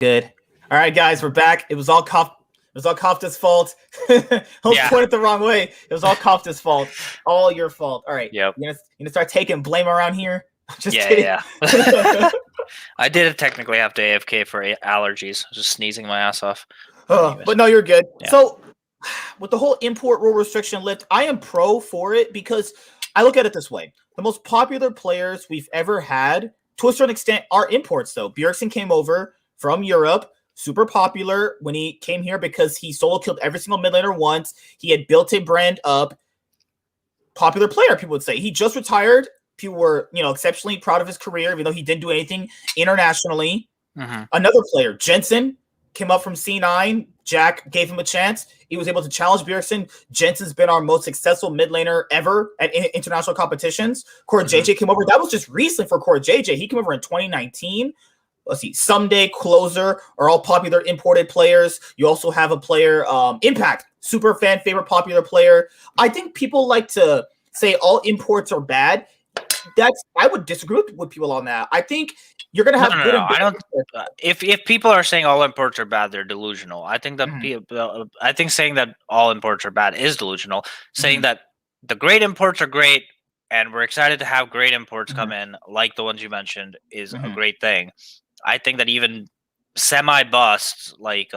Good. All right, guys, we're back. It was all Kafka's fault. I was pointed the wrong way. It was all Kafka's fault. All your fault. All right. Yep. You gonna start taking blame around here? I'm just kidding. Yeah. I did technically have to AFK for allergies. Just sneezing my ass off. But no, you're good. Yeah. So, with the whole import rule restriction lift, I am pro for it because I look at it this way: the most popular players we've ever had, to a certain extent, are imports. Though Bjergsen came over from Europe, super popular when he came here because he solo killed every single mid laner once. He had built a brand up. Popular player, people would say. He just retired. People were, exceptionally proud of his career, even though he didn't do anything internationally. Mm-hmm. Another player, Jensen, came up from C9. Jack gave him a chance. He was able to challenge Bjergsen. Jensen's been our most successful mid laner ever at international competitions. Core JJ came over. That was just recently for Core JJ. He came over in 2019. Let's see, Someday, Closer are all popular imported players. You also have a player, Impact, super fan favorite popular player. I think people like to say all imports are bad. I would disagree with people on that. I think you're gonna have good. I don't. If people are saying all imports are bad, they're delusional. I think that I think saying that all imports are bad is delusional. Saying that the great imports are great, and we're excited to have great imports come in, like the ones you mentioned, is a great thing. I think that even semi-busts, like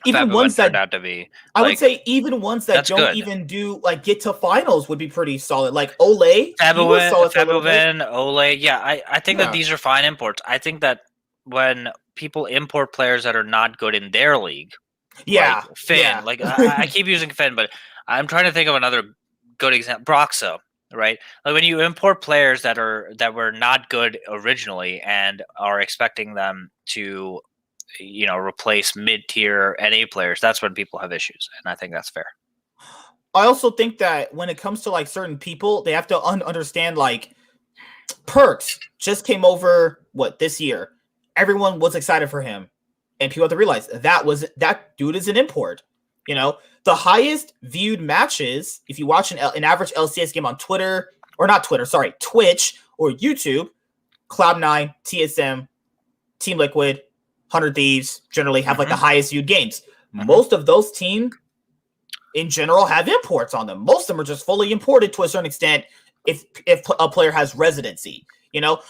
even ones that out to be, I would say even ones that don't even do get to finals would be pretty solid. Like Ole, Fabulvin, Ole. Yeah, I think that these are fine imports. I think that when people import players that are not good in their league, like Finn, like I keep using Finn, but I'm trying to think of another good example. Broxo. Right, like when you import players that were not good originally and are expecting them to, replace mid-tier NA players, that's when people have issues, and I think that's fair. I also think that when it comes to certain people, they have to understand Perks just came over this year. Everyone was excited for him, and people have to realize that dude is an import. The highest viewed matches, if you watch an average LCS game on Twitch or YouTube, Cloud9, TSM, Team Liquid, 100 Thieves generally have the highest viewed games. Most of those teams in general have imports on them. Most of them are just fully imported to a certain extent if a player has residency,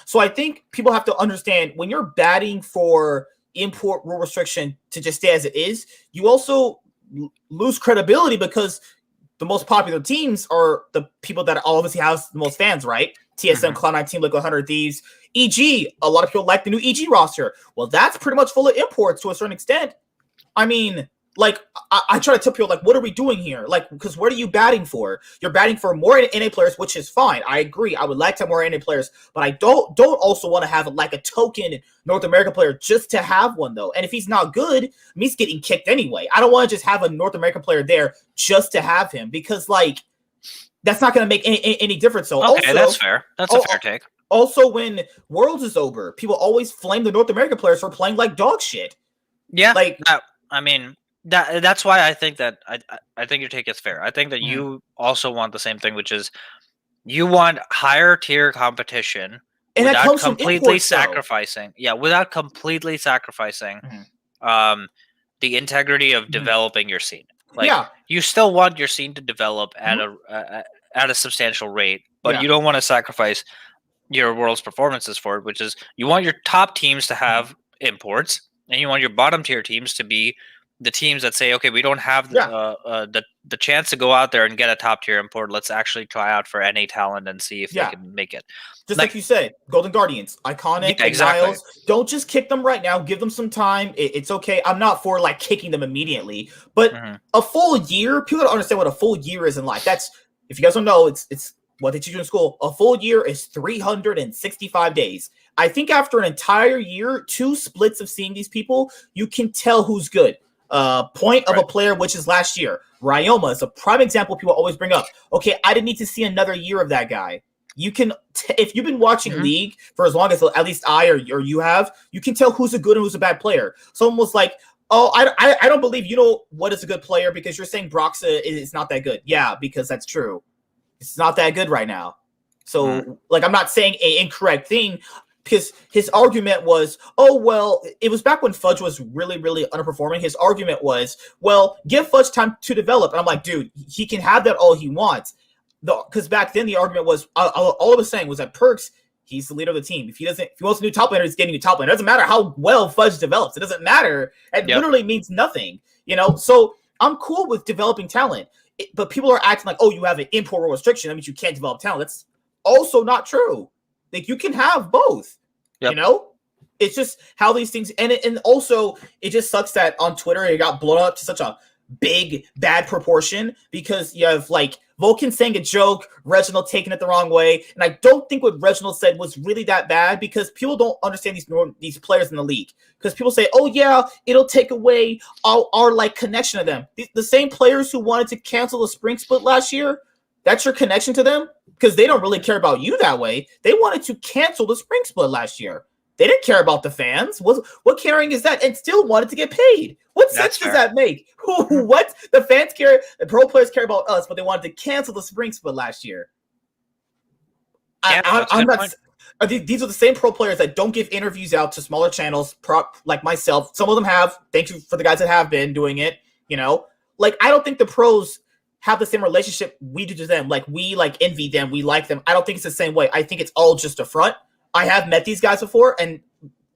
So I think people have to understand when you're batting for import rule restriction to just stay as it is, you also lose credibility because the most popular teams are the people that obviously have the most fans, right? TSM, Cloud9, Team Liquid, 100 Thieves, EG. A lot of people like the new EG roster. Well, that's pretty much full of imports to a certain extent. I mean, I try to tell people, what are we doing here? Because what are you batting for? You're batting for more NA players, which is fine. I agree. I would like to have more NA players, but I don't also want to have a token North American player just to have one, though. And if he's not good, he's getting kicked anyway. I don't want to just have a North American player there just to have him because, that's not going to make any difference. So okay, that's fair. That's a fair take. Also, when Worlds is over, people always flame the North American players for playing like dog shit. Yeah, that's why I think that I think your take is fair. I think that you also want the same thing, which is you want higher tier competition and without that comes completely sacrificing. Yeah, without completely sacrificing the integrity of developing your scene. You still want your scene to develop at a substantial rate, but you don't want to sacrifice your world's performances for it, which is you want your top teams to have imports and you want your bottom tier teams to be the teams that say, okay, we don't have the chance to go out there and get a top tier import. Let's actually try out for NA talent and see if they can make it. Just like you said, Golden Guardians, iconic, exactly. Don't just kick them right now. Give them some time. It's okay. I'm not for kicking them immediately, but a full year. People don't understand what a full year is in life. That's, if you guys don't know, it's what they teach you in school. A full year is 365 days. I think after an entire year, 2 splits of seeing these people, you can tell who's good. Point of a player, which is last year. Ryoma is a prime example people always bring up. Okay, I didn't need to see another year of that guy. You can, if you've been watching League for as long as at least I or you have, you can tell who's a good and who's a bad player. Someone was like, oh, I don't believe you know what is a good player because you're saying Broxa is not that good. Yeah, because that's true. It's not that good right now. So, I'm not saying an incorrect thing. because his argument was, oh, well, it was back when Fudge was really, really underperforming. His argument was, well, give Fudge time to develop. And I'm like, dude, he can have that all he wants. Because back then the argument was, all I was saying was that Perks, he's the leader of the team. If he wants a new top laner, he's getting a new top laner. It doesn't matter how well Fudge develops. It doesn't matter. It literally means nothing, So I'm cool with developing talent. But people are acting like, oh, you have an import rule restriction. That means you can't develop talent. That's also not true. Like, you can have both, It's just how these things, and also it just sucks that on Twitter it got blown up to such a big, bad proportion because you have, like, Vulcan saying a joke, Reginald taking it the wrong way, and I don't think what Reginald said was really that bad because people don't understand these players in the league. Because people say, oh yeah, it'll take away our like connection to them. The same players who wanted to cancel the spring split last year, that's your connection to them? Because they don't really care about you that way. They wanted to cancel the spring split last year. They didn't care about the fans. What caring is that? And still wanted to get paid. What sense does that make? What? The fans care, the pro players care about us, but they wanted to cancel the spring split last year. I'm not. These are the same pro players that don't give interviews out to smaller channels, like myself. Some of them have. Thank you for the guys that have been doing it. Like, I don't think the pros have the same relationship we do to them. Like, we envy them, we like them. I don't think it's the same way. I think it's all just a front. I have met these guys before, and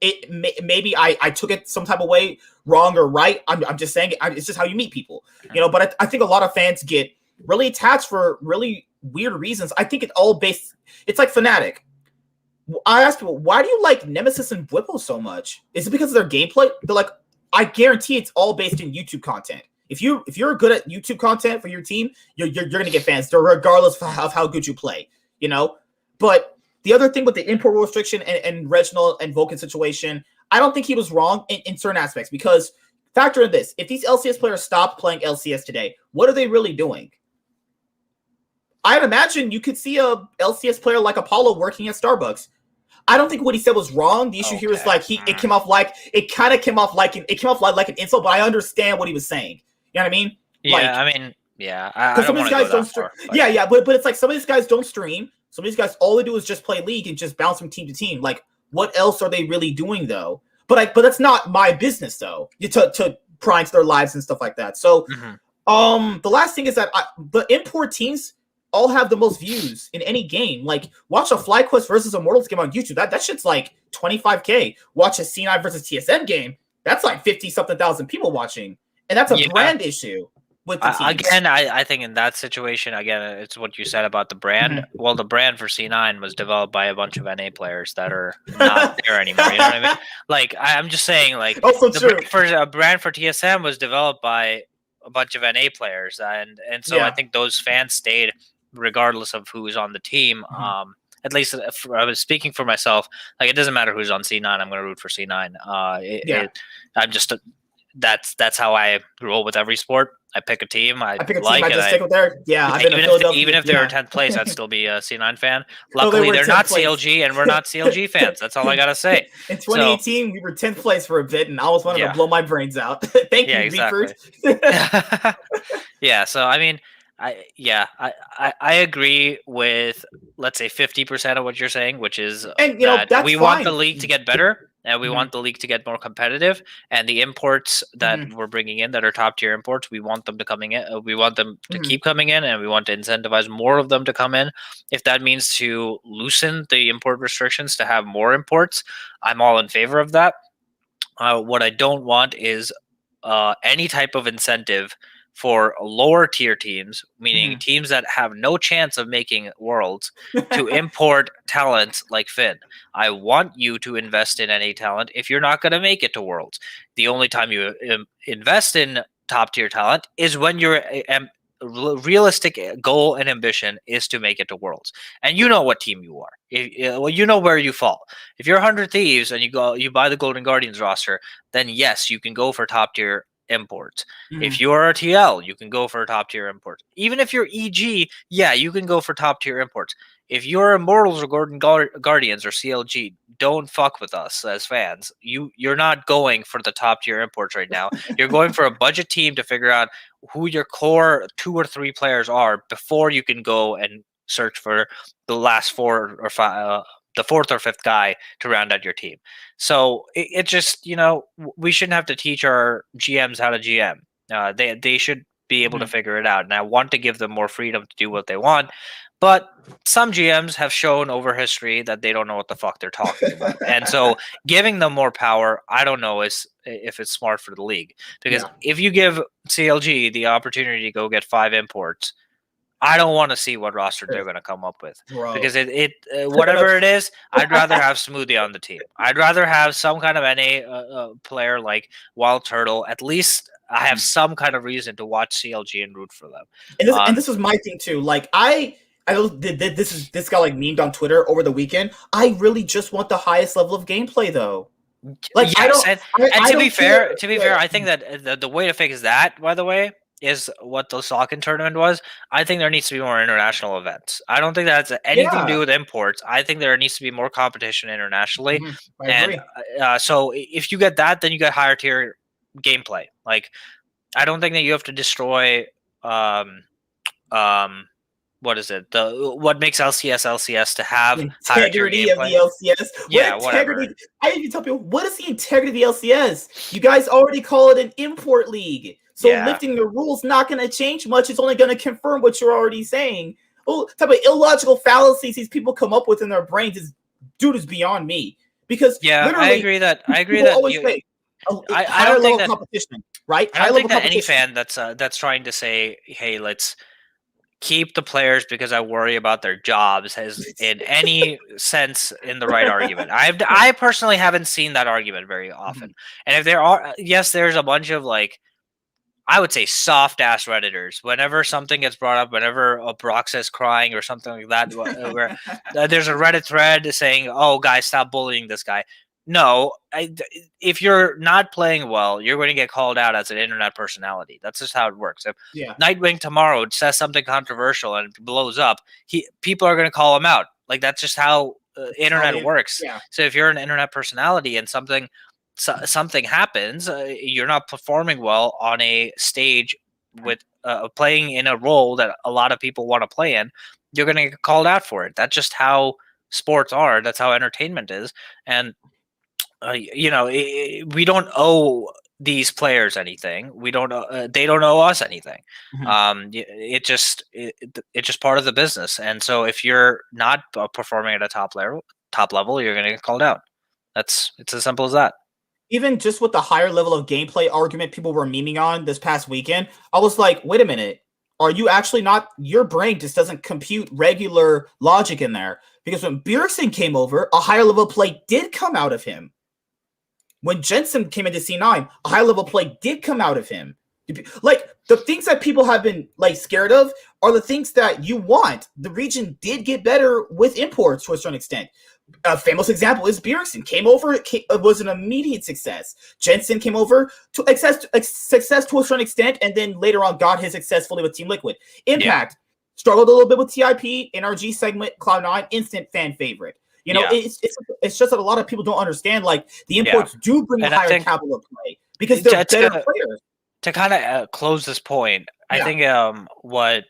maybe I took it some type of way, wrong or right. I'm just saying it's just how you meet people, But I think a lot of fans get really attached for really weird reasons. I think it's all based. It's like Fnatic. I asked people, why do you like Nemesis and Whipple so much? Is it because of their gameplay? They're like, I guarantee it's all based in YouTube content. If you're good at YouTube content for your team, you're gonna get fans, regardless of how good you play, But the other thing with the import rule restriction and Reginald and Vulcan situation, I don't think he was wrong in certain aspects because factor in this: if these LCS players stop playing LCS today, what are they really doing? I'd imagine you could see a LCS player like Apollo working at Starbucks. I don't think what he said was wrong. The issue here is like it came off like an insult, but I understand what he was saying. You know what I mean? I some of these guys don't stream. But it's like some of these guys don't stream. Some of these guys, all they do is just play League and just bounce from team to team. Like, what else are they really doing though? But that's not my business though. To pry into their lives and stuff like that. So, the last thing is that the import teams all have the most views in any game. Like, watch a FlyQuest versus Immortals game on YouTube. That shit's like 25K. Watch a C9 versus TSM game. That's like 50-something thousand people watching. And that's a brand issue with the teams. Again, I think in that situation, it's what you said about the brand. Well, the brand for C9 was developed by a bunch of NA players that are not there anymore. You know what I mean? Like, I'm just saying, like, a brand for TSM was developed by a bunch of NA players. And so I think those fans stayed regardless of who's on the team. At least I was speaking for myself. Like, it doesn't matter who's on C9. I'm going to root for C9. I'm just that's how I roll with every sport. I pick a team. I pick a team. I just stick with their. Yeah, I've been even if they were 10th place, I'd still be a C9 fan. Luckily, they're not CLG, and we're not CLG fans. That's all I gotta say. In 2018, we were 10th place for a bit, and I always wanted to blow my brains out. Thank you, exactly. So I mean, I agree with, let's say, 50% of what you're saying, which is that we want the league to get better. And we want the league to get more competitive, and the imports that we're bringing in that are top tier imports, we want them to coming in. We want them to keep coming in, and we want to incentivize more of them to come in. If that means to loosen the import restrictions to have more imports, I'm all in favor of that. What I don't want is any type of incentive for lower tier teams, meaning teams that have no chance of making Worlds, to import talent like Finn. I want you to invest in any talent if you're not going to make it to Worlds. The only time you invest in top tier talent is when your realistic goal and ambition is to make it to Worlds. And you know what team you are. You know where you fall. If you're 100 Thieves and you buy the Golden Guardians roster, then yes, you can go for top tier imports. If you're a TL, you can go for a top tier import. Even if you're EG, you can go for top tier imports. If you're Immortals or Golden Guardians or CLG, don't fuck with us as fans. You're not going for the top tier imports right now. You're going for a budget team to figure out who your core 2 or 3 players are before you can go and search for the last 4 or 5 the fourth or fifth guy to round out your team. So it just, we shouldn't have to teach our GMs how to GM. They should be able to figure it out. And I want to give them more freedom to do what they want. But some GMs have shown over history that they don't know what the fuck they're talking about. And so giving them more power, I don't know if it's smart for the league. Because if you give CLG the opportunity to go get 5 imports, I don't want to see what roster they're going to come up with. Bro. Because whatever it is, I'd rather have Smoothie on the team. I'd rather have some kind of NA player like Wild Turtle. At least I have some kind of reason to watch CLG and root for them. And this was my thing too. Like I know this got like memed on Twitter over the weekend. I really just want the highest level of gameplay though. Like yes, to be fair, I think that the way to fix that, by the way, is what the Socken tournament was. I think there needs to be more international events. I don't think that has anything to do with imports. I think there needs to be more competition internationally. I agree. So if you get that, then you get higher tier gameplay. Like, I don't think that you have to destroy what is it? What makes LCS to have integrity of the LCS? Whatever. I even tell people, what is the integrity of the LCS? You guys already call it an import league. So lifting the rules not going to change much. It's only going to confirm what you're already saying. Oh, type of illogical fallacies these people come up with in their brains is beyond me. Because I agree that higher level competition, right? I don't think that any fan that's trying to say, hey, let's keep the players because I worry about their jobs has in any sense in the right argument. I personally haven't seen that argument very often. And if there are, there's a bunch of like, I would say soft ass Redditors. Whenever something gets brought up, whenever a Brock says crying or something like that, where there's a Reddit thread saying, "Oh, guys, stop bullying this guy." No, if you're not playing well, you're going to get called out as an internet personality. That's just how it works. If Nightwing tomorrow says something controversial and blows up, people are going to call him out. Like that's just how internet works. Yeah. So if you're an internet personality and something happens, you're not performing well on a stage with playing in a role that a lot of people want to play in, you're going to get called out for it. That's just how sports are. That's how entertainment is. And we don't owe these players anything. We don't. They don't owe us anything. It's just part of the business. And so if you're not performing at a top level, you're going to get called out. It's as simple as that. Even just with the higher level of gameplay argument people were memeing on this past weekend, I was like, wait a minute. Are you actually not? Your brain just doesn't compute regular logic in there. Because when Bjergsen came over, a higher level play did come out of him. When Jensen came into C9, a high level play did come out of him. Like the things that people have been like scared of are the things that you want. The region did get better with imports to a certain extent. A famous example is Bjergsen came over. It was an immediate success. Jensen came over to success to a certain extent, and then later on got his success fully with Team Liquid. Impact struggled a little bit with TIP, NRG segment, Cloud9, instant fan favorite. It's just that a lot of people don't understand. Like the imports do bring a higher capital of play because they're better players. To kind of close this point, I think what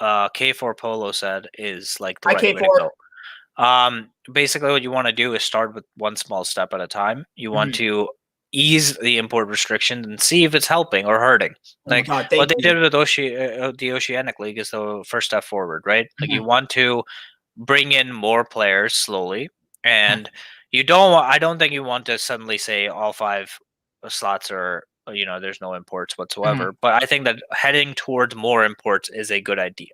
K4 Polo said is like the right way to go. Basically, what you want to do is start with one small step at a time. You want to ease the import restrictions and see if it's helping or hurting. Like what they did with the Oceanic League is the first step forward, right? Like you want to bring in more players slowly, and you don't. I don't think you want to suddenly say all 5 slots are. There's no imports whatsoever. But I think that heading towards more imports is a good idea.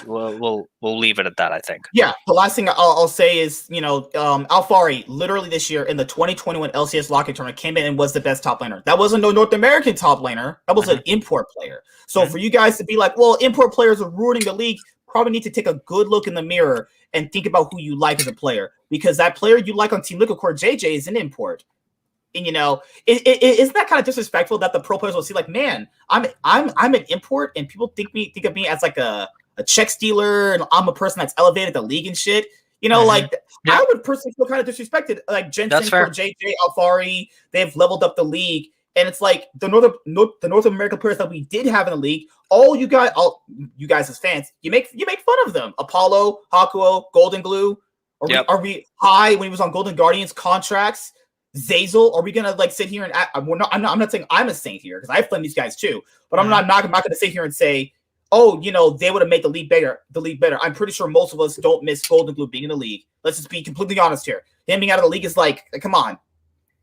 We'll leave it at that, I think. Yeah, the last thing I'll say is, Alfari literally this year in the 2021 LCS Locking Tournament came in and was the best top laner. That wasn't no North American top laner. That was an import player. So for you guys to be like, well, import players are ruining the league, probably need to take a good look in the mirror and think about who you like as a player. Because that player you like on Team Liquid Core, JJ, is an import. And isn't that kind of disrespectful that the pro players will see like, man, I'm an import and people think of me as like a check stealer and I'm a person that's elevated the league and shit. I would personally feel kind of disrespected. Like Jensen, for JJ, Alfari, they've leveled up the league, and it's like the North American players that we did have in the league. All you guys as fans, you make fun of them. Apollo, Hakuo, Golden Glue. Are we high when he was on Golden Guardians contracts? Zazel, are we gonna like sit here and I'm not saying I'm a saint here because I flame these guys too, but I'm not gonna sit here and say, oh, they would have made the league better. I'm pretty sure most of us don't miss Golden Glue being in the league. Let's just be completely honest here. Him being out of the league is like, come on,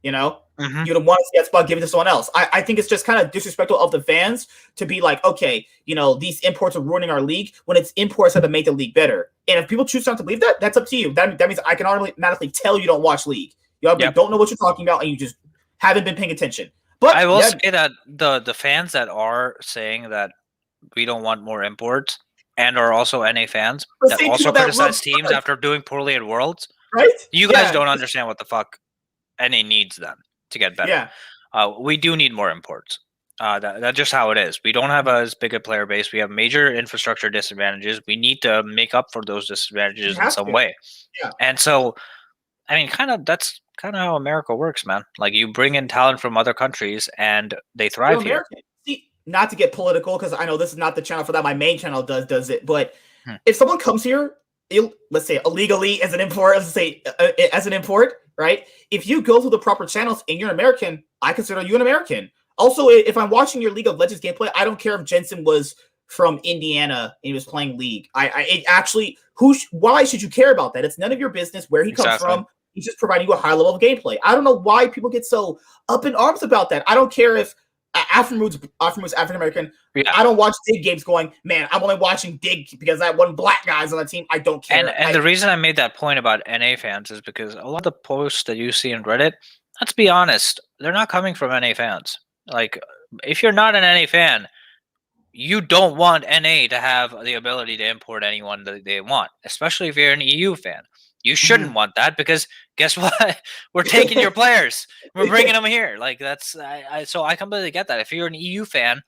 you don't want to see that spot given to someone else. I think it's just kind of disrespectful of the fans to be like, okay, these imports are ruining our league when it's imports that have made the league better. And if people choose not to believe that, that's up to you. That means I can automatically tell you don't watch league. You don't know what you're talking about, and you just haven't been paying attention. But I will say that the fans that are saying that we don't want more imports and are also NA fans that also criticize teams after doing poorly at Worlds, right? You guys don't understand what the fuck NA needs then to get better. Yeah. We do need more imports. That's just how it is. We don't have as big a player base. We have major infrastructure disadvantages. We need to make up for those disadvantages in some way. Yeah. And so, I mean, that's kind of how America works, man. Like, you bring in talent from other countries and they thrive here. See, not to get political, because I know this is not the channel for that. My main channel does it. But if someone comes here, let's say illegally as an import, right? If you go through the proper channels and you're an American, I consider you an American. Also, if I'm watching your League of Legends gameplay, I don't care if Jensen was from Indiana and he was playing League. Why should you care about that? It's none of your business where he comes from. He's just providing you a high level of gameplay. I don't know why people get so up in arms about that. I don't care if Aftermood's African American. Yeah. I don't watch Dig games going, man, I'm only watching Dig because that one black guy's on the team. I don't care. And the reason I made that point about NA fans is because a lot of the posts that you see in Reddit, let's be honest, they're not coming from NA fans. Like, if you're not an NA fan, you don't want NA to have the ability to import anyone that they want, especially if you're an EU fan. You shouldn't want that because guess what? We're taking your players. We're bringing them here. Like, so I completely get that. If you're an EU fan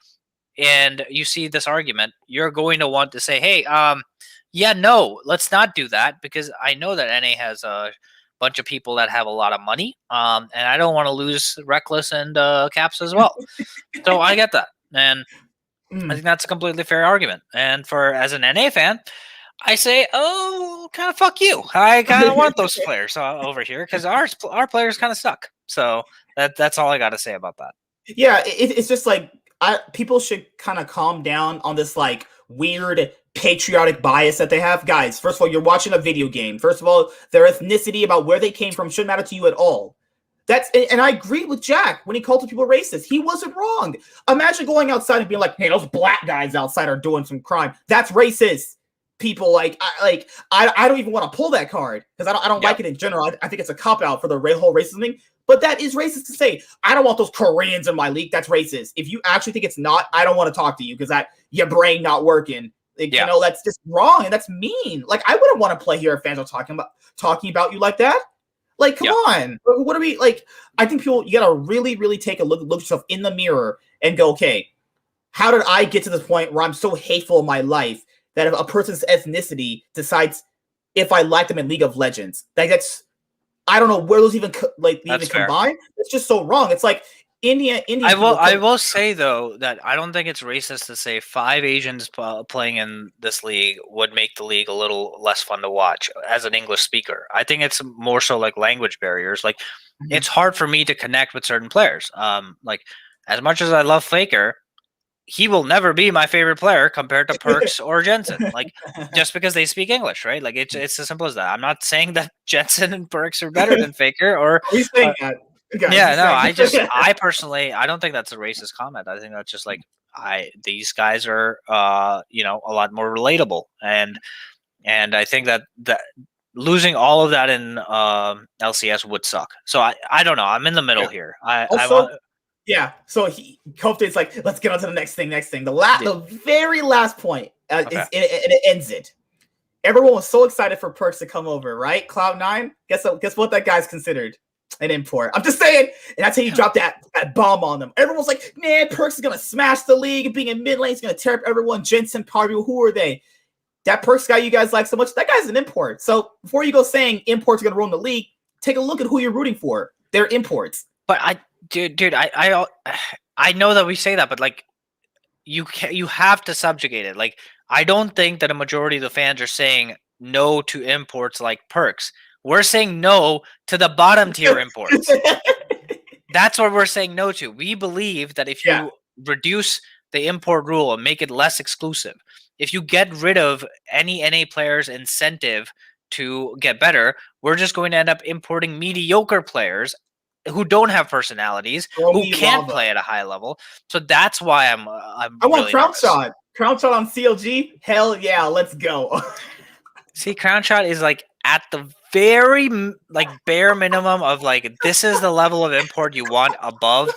and you see this argument, you're going to want to say, hey, no, let's not do that because I know that NA has a bunch of people that have a lot of money, and I don't want to lose Reckless and Caps as well. So I get that, and I think that's a completely fair argument. And as an NA fan, I say, oh, kind of fuck you. I kind of want those players over here because our players kind of suck. So that's all I got to say about that. Yeah, it's just like people should kind of calm down on this like weird patriotic bias that they have. Guys, first of all, you're watching a video game. First of all, their ethnicity about where they came from shouldn't matter to you at all. And I agree with Jack when he called people racist. He wasn't wrong. Imagine going outside and being like, hey, those black guys outside are doing some crime. That's racist. People I don't even want to pull that card because I don't like it in general. I think it's a cop out for the whole racism thing. But that is racist to say. I don't want those Koreans in my league. That's racist. If you actually think it's not, I don't want to talk to you because your brain not working. That's just wrong and that's mean. Like, I wouldn't want to play here if fans are talking about you like that. Like, come on. What are we like? I think you gotta really, really take a look yourself in the mirror and go, okay, how did I get to this point where I'm so hateful in my life that if a person's ethnicity decides if I like them in League of Legends, that's I don't know where those even combine. It's just so wrong. It's like India. I will say though that I don't think it's racist to say 5 Asians playing in this league would make the league a little less fun to watch as an English speaker. I think it's more so like language barriers. Like it's hard for me to connect with certain players. Like as much as I love Faker, he will never be my favorite player compared to Perks or Jensen. Like just because they speak English, right? Like it's as simple as that. I'm not saying that Jensen and Perks are better than Faker or. He's saying that. I personally, I don't think that's a racist comment. I think that's just like these guys are, a lot more relatable, and I think that losing all of that in LCS would suck. So I don't know. I'm in the middle here. Yeah. So Kofte's like, let's get on to the next thing. The very last point it ends it. Everyone was so excited for Perks to come over, right? Cloud9. Guess what that guy's considered. An import. I'm just saying, and that's how you drop that bomb on them. Everyone's like, man, Perks is gonna smash the league. Being in mid lane, he's gonna tear up everyone. Jensen, Parview, who are they? That Perks guy you guys like so much, that guy's an import. So before you go saying imports are gonna ruin the league, take a look at who you're rooting for. They're imports. But I know that we say that, but like you have to subjugate it. Like I don't think that a majority of the fans are saying no to imports like perks. We're saying no to the bottom tier imports. That's what we're saying no to. We believe that if you reduce the import rule and make it less exclusive, if you get rid of any NA players' incentive to get better, we're just going to end up importing mediocre players who don't have personalities, who can't play at a high level. So that's why I want really Crown Shot. Crown Shot on CLG? Hell yeah, let's go. See, Crown Shot is like at the very like bare minimum of like, this is the level of import you want above.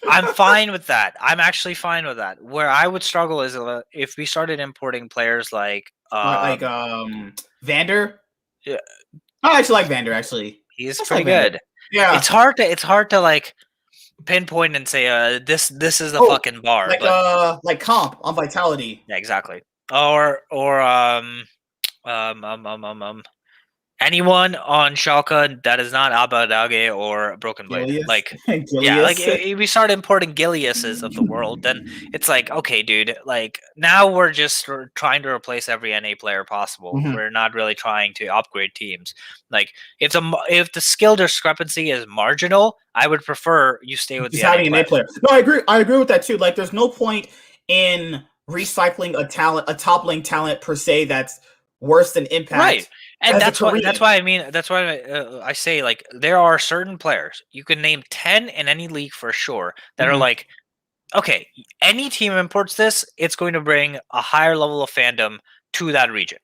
I'm fine with that. I'm actually fine with that. Where I would struggle is if we started importing players like Vander. Yeah, I actually like Vander. Actually, he's pretty good. Yeah, it's hard to like pinpoint and say this is the fucking bar. Like comp on Vitality. Yeah, exactly. Or anyone on Schalke that is not Abadage or Broken Blade. Gilius? Like, Gilius. Yeah, like if we start importing Giliuses of the world, then it's like, okay, dude, like now we're just trying to replace every NA player possible. Mm-hmm. We're not really trying to upgrade teams. Like, if the skill discrepancy is marginal, I would prefer you stay with just the having NA an A player. No, I agree with that too. Like, there's no point in recycling a top lane talent per se that's worse than Impact. Right. And that's why I say, like, there are certain players, you can name 10 in any league for sure, that are like, okay, any team imports this, it's going to bring a higher level of fandom to that region.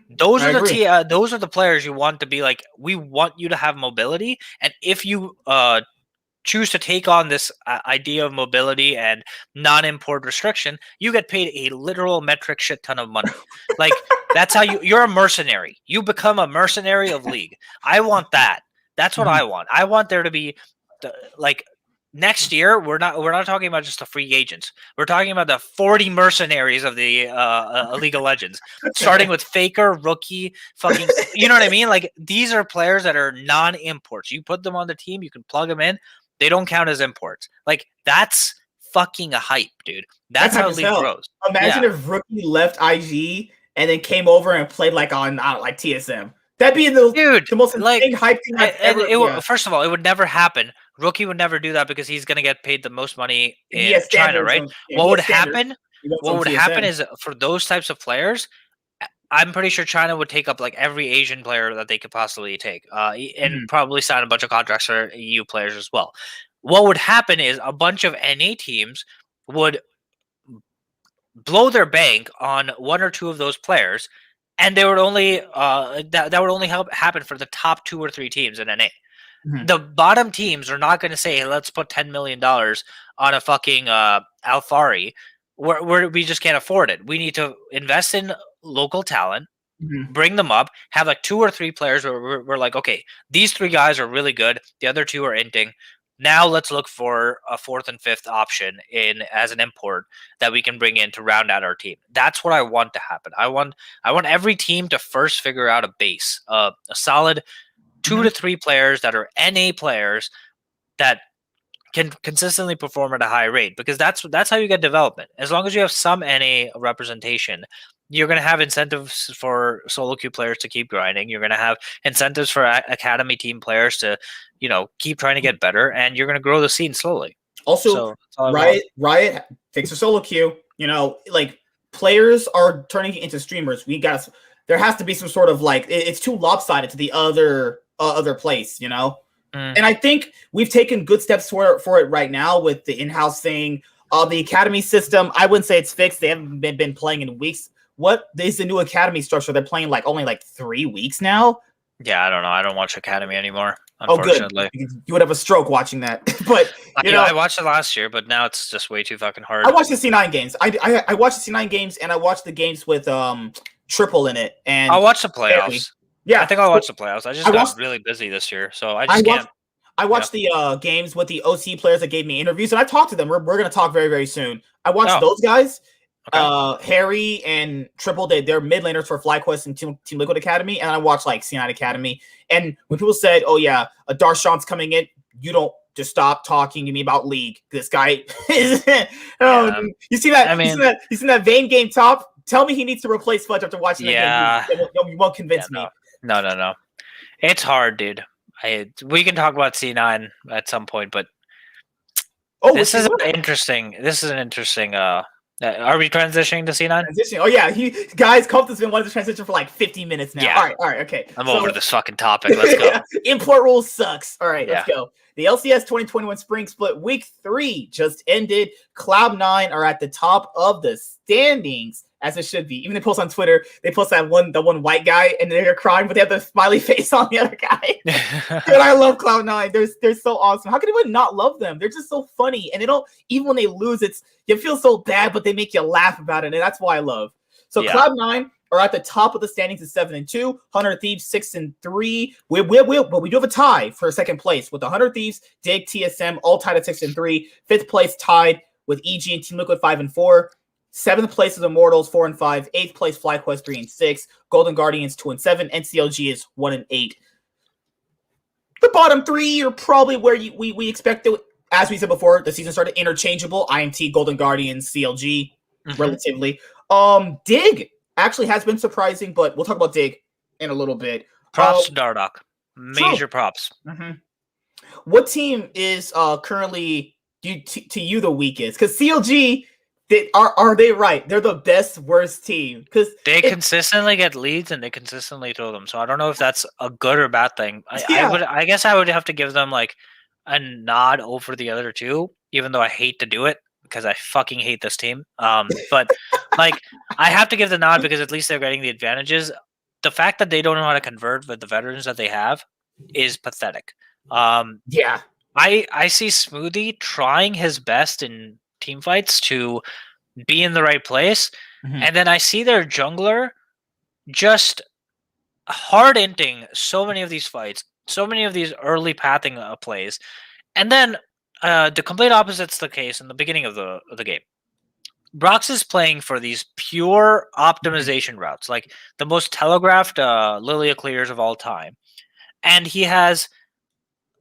Those are the players you want to be like, we want you to have mobility, and if you choose to take on this idea of mobility and non-import restriction, you get paid a literal metric shit ton of money. Like, that's how you're a mercenary. You become a mercenary of League. I want that. That's what I want. I want there to be like, next year, we're not talking about just the free agents. We're talking about the 40 mercenaries of the League of Legends, starting with Faker, Rookie, fucking, you know what I mean? Like, these are players that are non-imports. You put them on the team, you can plug them in. They don't count as imports. Like, that's fucking a hype, dude. That's how League grows. Imagine if Rookie left IG and then came over and played like on like TSM. That'd be the most insane hype thing I've ever. First of all, it would never happen. Rookie would never do that because he's going to get paid the most money in China, right? What would happen is, for those types of players, I'm pretty sure China would take up like every Asian player that they could possibly take, and probably sign a bunch of contracts for EU players as well. What would happen is a bunch of NA teams would blow their bank on one or two of those players, and they would only that would only happen for the top 2 or 3 teams in NA. The bottom teams are not going to say, hey, let's put $10 million on a fucking Alfari, where we just can't afford it. We need to invest in local talent, bring them up, have like 2 or 3 players where we're like, okay, these 3 guys are really good. The other 2 are inting. Now let's look for a 4th and 5th option as an import that we can bring in to round out our team. That's what I want to happen. I want every team to first figure out a base, a solid 2 to 3 players that are NA players that can consistently perform at a high rate, because that's how you get development. As long as you have some NA representation, you're going to have incentives for solo queue players to keep grinding. You're going to have incentives for academy team players to, keep trying to get better, and you're going to grow the scene slowly. Also, Riot fix a solo queue. Like, players are turning into streamers. There has to be some sort of like, it's too lopsided to the other place, And I think we've taken good steps for it right now with the in-house thing. The academy system, I wouldn't say it's fixed. They haven't been playing in weeks. What is the new academy structure? They're playing only 3 weeks now. Yeah, I don't know. I don't watch academy anymore, unfortunately. Oh, good. You would have a stroke watching that. But I watched it last year, but now it's just way too fucking hard. I watched the C9 games. I watched the C9 games, and I watched the games with Triple in it. And I watched the playoffs. Yeah, I think I'll watch the playoffs. I just got really busy this year, so I can't. I watched the games with the OC players that gave me interviews, and I talked to them. We're going to talk very, very soon. I watched those guys, Harry and Triple. They're mid laners for FlyQuest and Team Liquid Academy, and I watched C9 Academy. And when people said, "Oh yeah, a Darshon's coming in," you don't just stop talking to me about League. This guy is. You see that? You see that Vayne game top? tell me he needs to replace Fudge after watching that game. You won't convince me. No. It's hard, dude. We can talk about C9 at some point, but this is interesting. Are we transitioning to C9? Oh yeah, guys, Compton's been wanting to transition for like 50 minutes now. Yeah. All right, okay. I'm over this fucking topic. Let's go. Import rules sucks. All right, let's go. The LCS 2021 Spring Split Week 3 just ended. Cloud9 are at the top of the standings, as it should be. Even they post on Twitter, they post the one white guy, and they're crying, but they have the smiley face on the other guy. Dude, I love Cloud9. They're so awesome. How can anyone not love them? They're just so funny, and they don't. Even when they lose, you feel so bad, but they make you laugh about it, and that's why I love. So Cloud9 are at the top of the standings at 7-2. 100 Thieves 6-3. But we do have a tie for second place with 100 Thieves, Dig, TSM all tied at 6-3. Fifth place tied with EG and Team Liquid 5-4. Seventh place is Immortals 4-5. Eighth place FlyQuest 3-6. Golden Guardians 2-7. NCLG is 1-8. The bottom three are probably where we expect it. As we said before, the season started interchangeable. IMT, Golden Guardians, CLG, relatively. Dig actually has been surprising, but we'll talk about Dig in a little bit. Props to Dardoch. Major props. What team is currently to you the weakest? Because CLG, are they right? They're the best worst team because they consistently get leads and they consistently throw them. So I don't know if that's a good or bad thing. I guess I would have to give them like a nod over the other two, even though I hate to do it because I fucking hate this team. But like I have to give the nod because at least they're getting the advantages. The fact that they don't know how to convert with the veterans that they have is pathetic. I see Smoothie trying his best in team fights to be in the right place, and then I see their jungler just hard inting so many of these fights, so many of these early pathing plays, and then the complete opposite's the case in the beginning of the game. Brox is playing for these pure optimization routes, like the most telegraphed Lilia clears of all time, and he has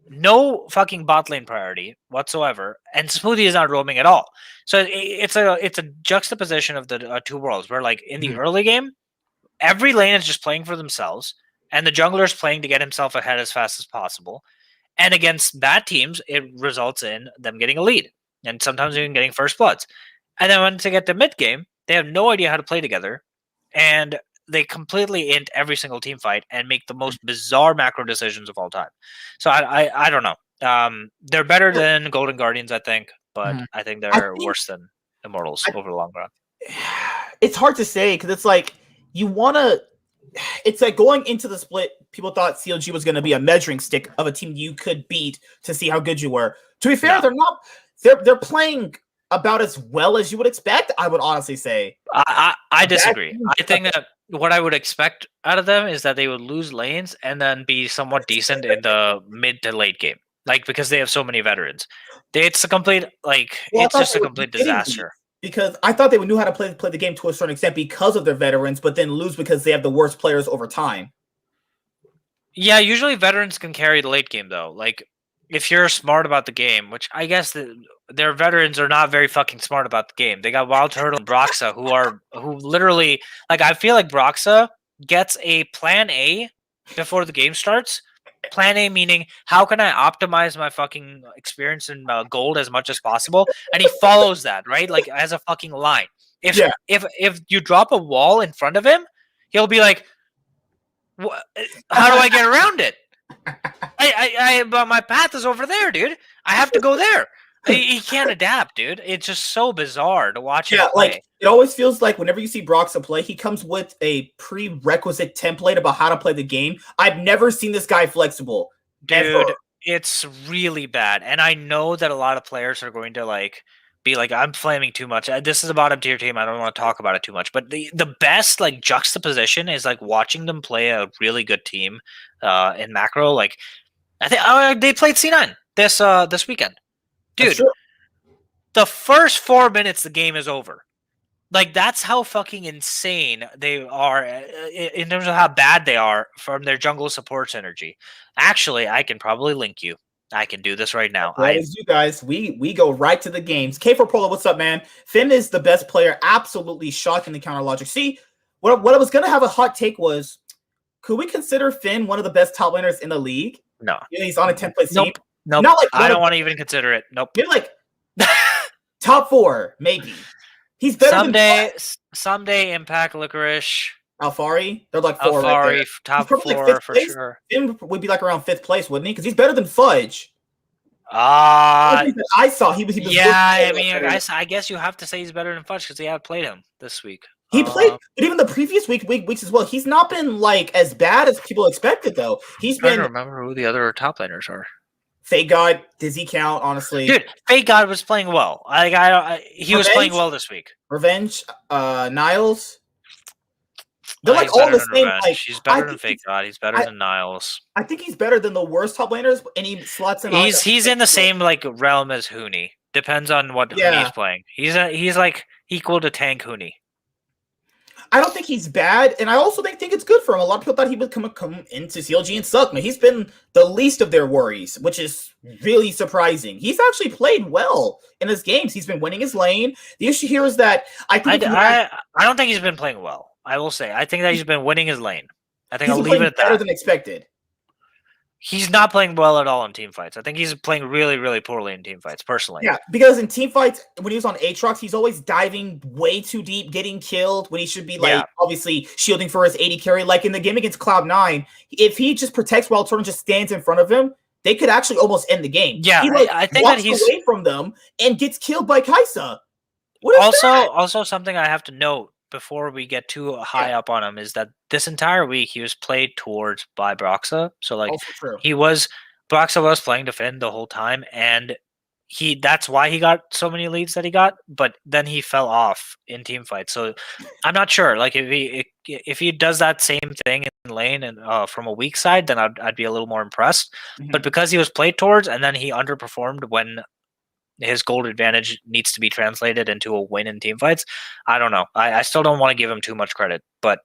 no fucking bot lane priority whatsoever, and Smoothie is not roaming at all. So it's a juxtaposition of the two worlds, where like in the early game, every lane is just playing for themselves, and the jungler is playing to get himself ahead as fast as possible. And against bad teams, it results in them getting a lead, and sometimes even getting first bloods. And then once they get to mid game, they have no idea how to play together, and they completely int every single team fight and make the most bizarre macro decisions of all time. So I don't know. They're better than Golden Guardians, I think, but I think they're worse than Immortals over the long run. It's hard to say because it's like it's like going into the split, people thought CLG was going to be a measuring stick of a team you could beat to see how good you were. To be fair, they're not. They're playing about as well as you would expect, I would honestly say. I disagree. I think that what I would expect out of them is that they would lose lanes and then be somewhat decent in the mid to late game. Like, because they have so many veterans. It's a complete, it's just a complete disaster. Because I thought they knew how to play the game to a certain extent because of their veterans, but then lose because they have the worst players over time. Yeah, usually veterans can carry the late game, though. Like, if you're smart about the game, which I guess their veterans are not very fucking smart about the game. They got Wild Turtle and Broxa, who literally, like, I feel like Broxa gets a plan A before the game starts. Plan A meaning, how can I optimize my fucking experience in gold as much as possible? And he follows that, right? Like, as a fucking line. If you drop a wall in front of him, he'll be like, how do I get around it? But my path is over there, dude. I have to go there. He can't adapt, dude. It's just so bizarre to watch him play. Like, it always feels like whenever you see Broxa play, he comes with a prerequisite template about how to play the game. I've never seen this guy flexible. Dude, ever. It's really bad. And I know that a lot of players are going to be like, I'm flaming too much. This is a bottom tier team. I don't want to talk about it too much. But the best juxtaposition is watching them play a really good team in macro. Like, I think they played C9 this weekend. Dude, the first 4 minutes the game is over. Like, that's how fucking insane they are in terms of how bad they are from their jungle support synergy. Actually, I can probably link you I can do this right now. You guys, we go right to the games. K4 Polo, what's up, man? Finn is the best player. Absolutely shocking the counter logic. See, what I was gonna have a hot take was, could we consider Finn one of the best top laners in the league? No. He's on a 10th place team. Nope. Not like I don't want to even consider it. Nope. Maybe like top 4, maybe. He's better someday Impact, Licorice, Alfari. They're like 4 right there. Top 4 like for sure. Finn would be like around 5th place, wouldn't he? Because he's better than Fudge. I saw he was. Yeah, I mean, I guess you have to say he's better than Fudge because he had played him this week. He played, but even the previous weeks as well. He's not been like as bad as people expected, though. He's been. I don't remember who the other top laners are. Fake God, does he count? Honestly, dude, Fake God was playing well. He was playing well this week. Revenge, Niles. They're like all the same. Like, he's better than Fake God. He's better than Niles. I think he's better than the worst top laners, and he slots in. He's in the same like realm as Huni. Depends on what Huni's playing. He's like equal to Tank Huni. I don't think he's bad, and I also think it's good for him. A lot of people thought he would come into CLG and suck. Man, he's been the least of their worries, which is really surprising. He's actually played well in his games. He's been winning his lane. The issue here is that I don't think he's been playing well. I will say. I think that he's been winning his lane. I think I'll leave it at that. Better than expected. He's not playing well at all in team fights. I think he's playing really, really poorly in team fights, personally. Yeah, because in team fights, when he was on Aatrox, he's always diving way too deep, getting killed, when he should be, like, obviously shielding for his 80 carry. Like, in the game against Cloud9, if he just protects while Turn just stands in front of him, they could actually almost end the game. Yeah, he, like, I think that he's away from them and gets killed by Kai'Sa. Also, something I have to note before we get too high up on him is that this entire week he was played towards by Broxa. So, like, Broxa was playing defend the whole time, and that's why he got so many leads that he got, but then he fell off in team fights. So I'm not sure. Like, if he does that same thing in lane and from a weak side, then I'd be a little more impressed. Mm-hmm. But because he was played towards and then he underperformed when his gold advantage needs to be translated into a win in team fights, I don't know. I still don't want to give him too much credit, but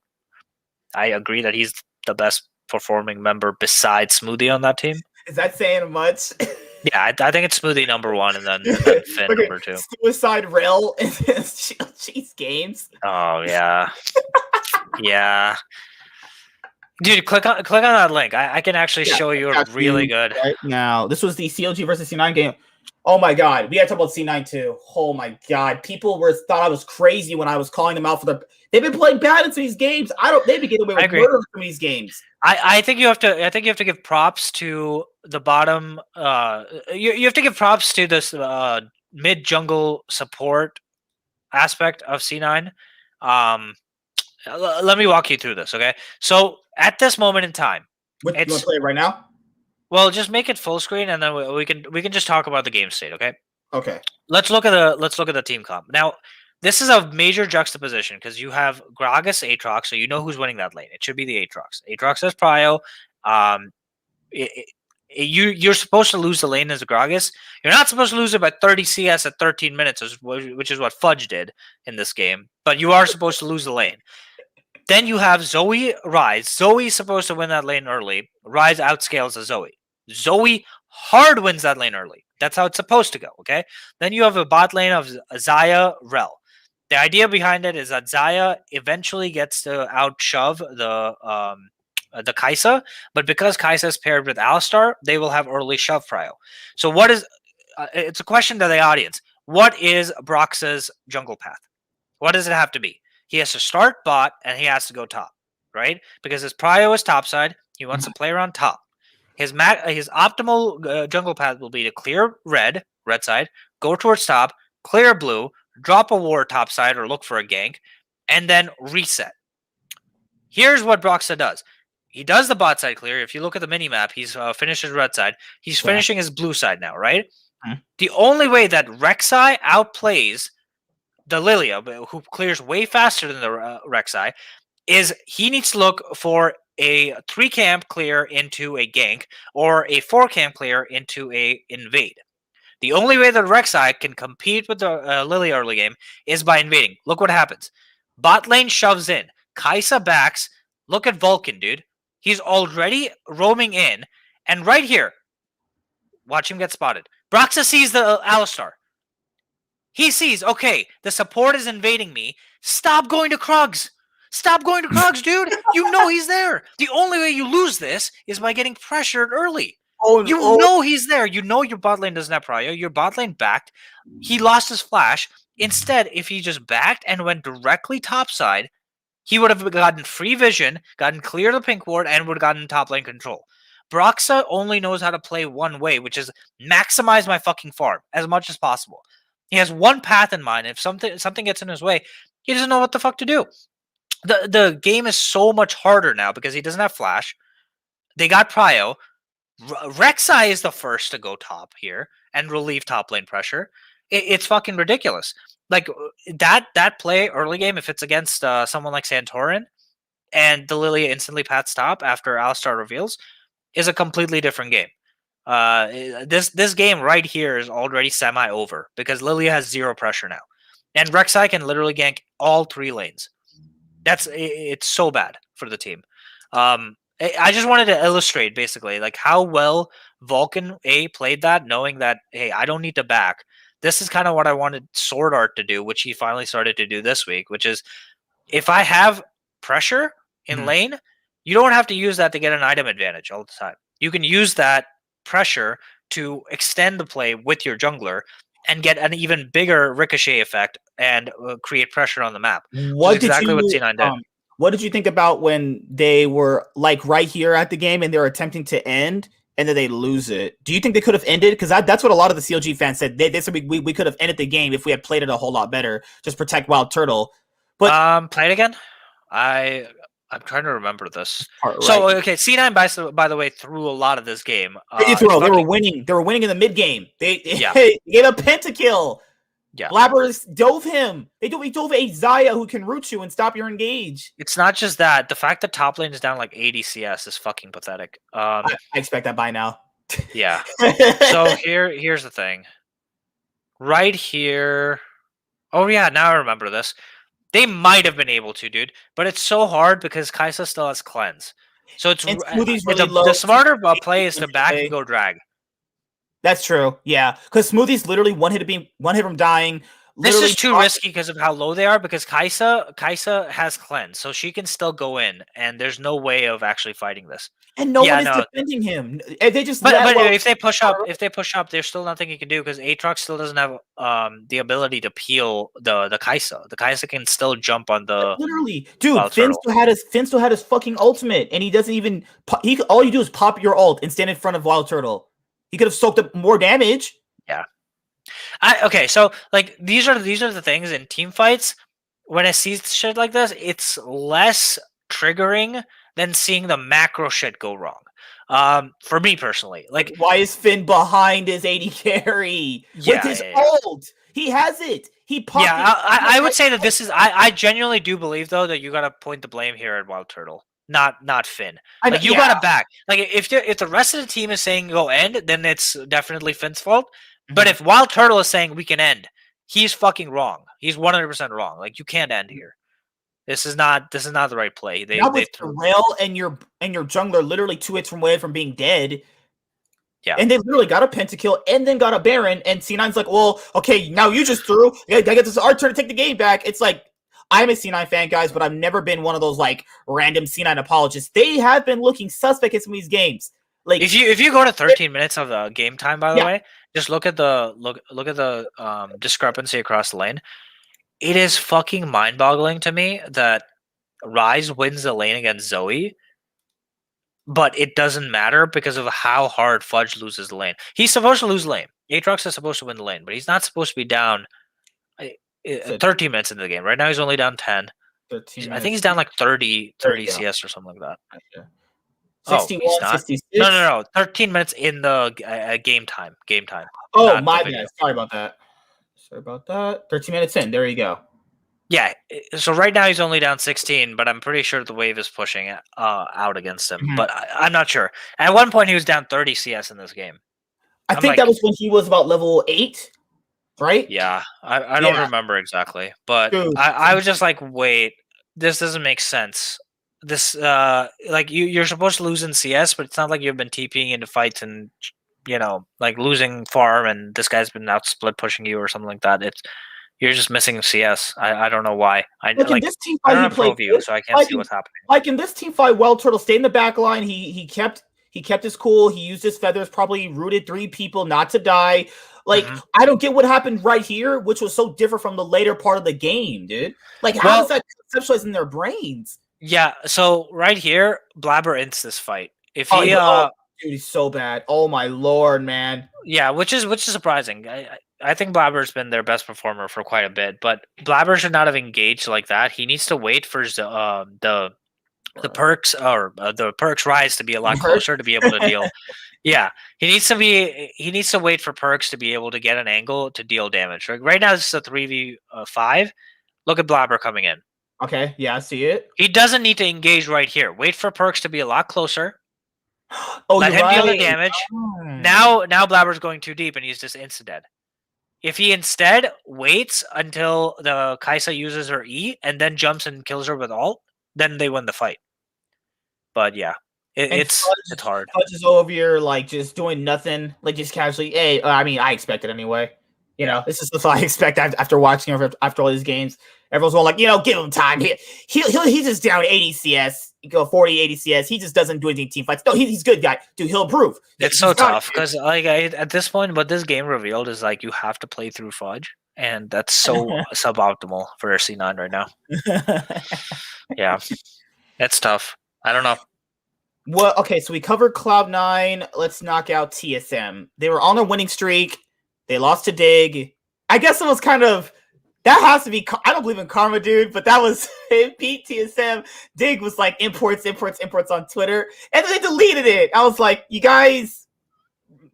I agree that he's the best performing member besides Smoothie on that team. Is that saying much? Yeah, I think it's Smoothie number 1 and then Finn number 2. Suicide Rail in Cheese games. Oh, yeah. Yeah. Dude, click on that link. I can actually show you a really good. Right now, this was the CLG versus C9 game. Oh my god, we had to talk about C9 too. Oh my god, people thought I was crazy when I was calling them out for they've been playing bad in these games. They've been getting away with murder from these games. I think you have to give props to the bottom. You have to give props to this mid jungle support aspect of C9. Let me walk you through this, okay? So at this moment in time, you want to play it right now? Well, just make it full screen, and then we can just talk about the game state, okay? Okay. Let's look at the team comp. Now, this is a major juxtaposition because you have Gragas Aatrox, so you know who's winning that lane. It should be the Aatrox. Aatrox has prio. You're supposed to lose the lane as a Gragas. You're not supposed to lose it by 30 CS at 13 minutes, which is what Fudge did in this game. But you are supposed to lose the lane. Then you have Zoe Ryze. Zoe's supposed to win that lane early. Ryze outscales a Zoe. Zoe hard wins that lane early. That's how it's supposed to go, okay? Then you have a bot lane of Xayah Rel. The idea behind it is that Xayah eventually gets to outshove the Kai'Sa, but because Kai'Sa is paired with Alistar, they will have early shove prio. So what is... it's a question to the audience. What is Broxa's jungle path? What does it have to be? He has to start bot, and he has to go top, right? Because his prio is topside. He wants to play around top. His optimal jungle path will be to clear red side, go towards top, clear blue, drop a ward top side or look for a gank, and then reset. Here's what Broxa does. He does the bot side clear. If you look at the mini-map, he's finished his red side. He's finishing his blue side now, right? Mm-hmm. The only way that Rek'Sai outplays the Lilia, who clears way faster than the Rek'Sai, is he needs to look for a 3-camp clear into a gank or a 4-camp clear into a invade. The only way that Rek'Sai can compete with the Lilia early game is by invading. Look what happens. Bot lane shoves in. Kai'Sa backs. Look at Vulcan, dude. He's already roaming in. And right here, Watch him get spotted. Broxa sees the Alistar. He sees, okay, the support is invading me. Stop going to Krugs. Stop going to Krugs, dude. You know he's there. The only way you lose this is by getting pressured early. You know he's there. You know your bot lane doesn't have prio. Your bot lane backed. He lost his flash. Instead, if he just backed and went directly topside, he would have gotten free vision, gotten clear of the pink ward, and would have gotten top lane control. Broxa only knows how to play one way, which is maximize my fucking farm as much as possible. He has one path in mind. If something gets in his way, he doesn't know what the fuck to do. The game is so much harder now because he doesn't have flash. They got prio. Rek'Sai is the first to go top here and relieve top lane pressure. It's fucking ridiculous. Like that play early game, if it's against someone like Santorin and the Lilia instantly pats top after Alistar reveals, is a completely different game. This game right here is already semi-over because Lilia has zero pressure now. And Rek'Sai can literally gank all 3 lanes. It's so bad for the team. I just wanted to illustrate basically like how well Vulcan played that, knowing that, hey, I don't need to back. This is kind of what I wanted Sword Art to do, which he finally started to do this week, which is if I have pressure in lane, you don't have to use that to get an item advantage all the time. You can use that pressure to extend the play with your jungler and get an even bigger ricochet effect and create pressure on the map. What did exactly what C9 did. What did you think about when they were like right here at the game and they're attempting to end and then they lose it? Do you think they could have ended? Because that's what a lot of the CLG fans said. They said we could have ended the game if we had played it a whole lot better. Just protect Wild Turtle. But play it again. I'm trying to remember this. Right. So okay, C9 by the way threw a lot of this game. They were winning. They were winning in the mid game. They gave a pentakill. Yeah, Blabbers dove him. He dove a Xayah who can root you and stop your engage. It's not just that. The fact that top lane is down like 80 CS is fucking pathetic. I expect that by now. Yeah. So here's the thing. Right here. Oh yeah, now I remember this. They might have been able to, dude, but it's so hard because Kai'Sa still has cleanse. So it's really the smarter play is to back and go drag. That's true. Yeah, because Smoothie's literally one hit from dying. This is too risky because of how low they are. Because Kai'Sa has cleanse, so she can still go in, and there's no way of actually fighting this. And no one is defending him. They just but if they push up, there's still nothing you can do because Aatrox still doesn't have the ability to peel the Kai'Sa. The Kai'Sa can still jump on the literally, dude. Finn still had his fucking ultimate, and he doesn't even. All you do is pop your ult and stand in front of Wild Turtle. He could have soaked up more damage. Yeah. Okay, so like these are the things in team fights. When I see shit like this, it's less triggering than seeing the macro shit go wrong. For me personally, like why is Finn behind his 80 carry with his ult? He has it. He popped. Yeah, I would say that this is. I genuinely do believe though that you got to point the blame here at Wild Turtle. Not Finn. Like you got to back. Like if the rest of the team is saying go end, then it's definitely Finn's fault. But if Wild Turtle is saying we can end, he's fucking wrong. He's 100% wrong. Like you can't end here. This is not the right play. With Rail and your jungler literally 2 hits away from being dead. Yeah. And they literally got a pentakill and then got a Baron. And C9's like, well, okay, now you just threw. I guess it's our turn to take the game back. It's like, I'm a C9 fan, guys, but I've never been one of those like random C9 apologists. They have been looking suspect in some of these games. Like if you go to 13 minutes of the game time, by the way, just look at the discrepancy across the lane. It is fucking mind-boggling to me that Ryze wins the lane against Zoe, but it doesn't matter because of how hard Fudge loses the lane. He's supposed to lose lane. Aatrox is supposed to win the lane, but he's not supposed to be down 13 minutes into the game. Right now he's only down 10. I think he's down like 30 CS or something like that. Gotcha. 61, 66? No. 13 minutes in the game time. Oh, my bad. Sorry about that. 13 minutes in. There you go. Yeah. So right now he's only down 16, but I'm pretty sure the wave is pushing out against him. But I'm not sure. At one point he was down 30 CS in this game. I think that was when he was about level 8. Right? Yeah, I don't remember exactly, but I was just like, wait, this doesn't make sense. This like you're supposed to lose in CS, but it's not like you've been TPing into fights and like losing farm and this guy's been out split pushing you or something like that. You're just missing CS. I don't know why. I in this team fight, I don't have pro view, so I can't see what's happening. Like in this team fight, Turtle stayed in the back line. He kept his cool. He used his feathers, probably rooted 3 people not to die. Like, I don't get what happened right here, which was so different from the later part of the game, dude. Like, how does that conceptualize in their brains? Yeah, so right here, Blabber ends this fight. If he dude, he's so bad. Oh my lord, man. Yeah, which is surprising. I think Blabber's been their best performer for quite a bit, but Blabber should not have engaged like that. He needs to wait for the perks or the perks rise to be a lot closer to be able to deal. Yeah, he needs to wait for perks to be able to get an angle to deal damage. Right now, this is a 3v5. Look at Blabber coming in. Okay, yeah, I see it. He doesn't need to engage right here. Wait for perks to be a lot closer. Let him deal the damage. Now Blabber's going too deep and he's just insta-dead. If he instead waits until the Kai'Sa uses her E and then jumps and kills her with ult, then they win the fight. But yeah, it's hard. Just over here, like just doing nothing, like just casually. Hey, I mean, I expect it anyway. This is what I expect after watching after all these games. Everyone's going like, give him time. He's just down 80 CS. You go 40, 80 CS. He just doesn't do anything team fights. No, he's good guy. Dude, he'll improve. It's so tough because like at this point, what this game revealed is like you have to play through Fudge, and that's so suboptimal for C9 right now. Yeah, it's tough. I don't know. Well, okay, so we covered Cloud9. Let's knock out TSM. They were on a winning streak. They lost to Dig. I guess it was kind of... That has to be... I don't believe in karma, dude, but that was... It beat TSM. Dig was like imports on Twitter. And then they deleted it. I was like, you guys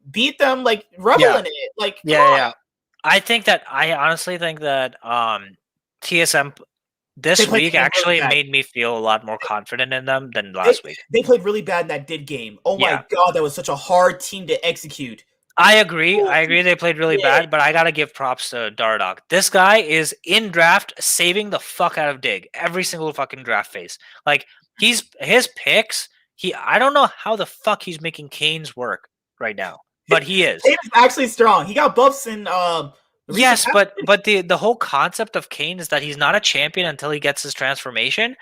beat them, like, revel in it. Like, yeah. I honestly think that TSM... This week actually made me feel a lot more confident in them than last week. They played really bad in that Dig game. Oh my god, that was such a hard team to execute. I agree. They played really bad, but I gotta give props to Dardoch. This guy is in draft saving the fuck out of Dig every single fucking draft phase. Like his picks. I don't know how the fuck he's making Kane's work right now, but he is. Kane is actually strong. He got buffs in. Yes, but the whole concept of Kane is that he's not a champion until he gets his transformation.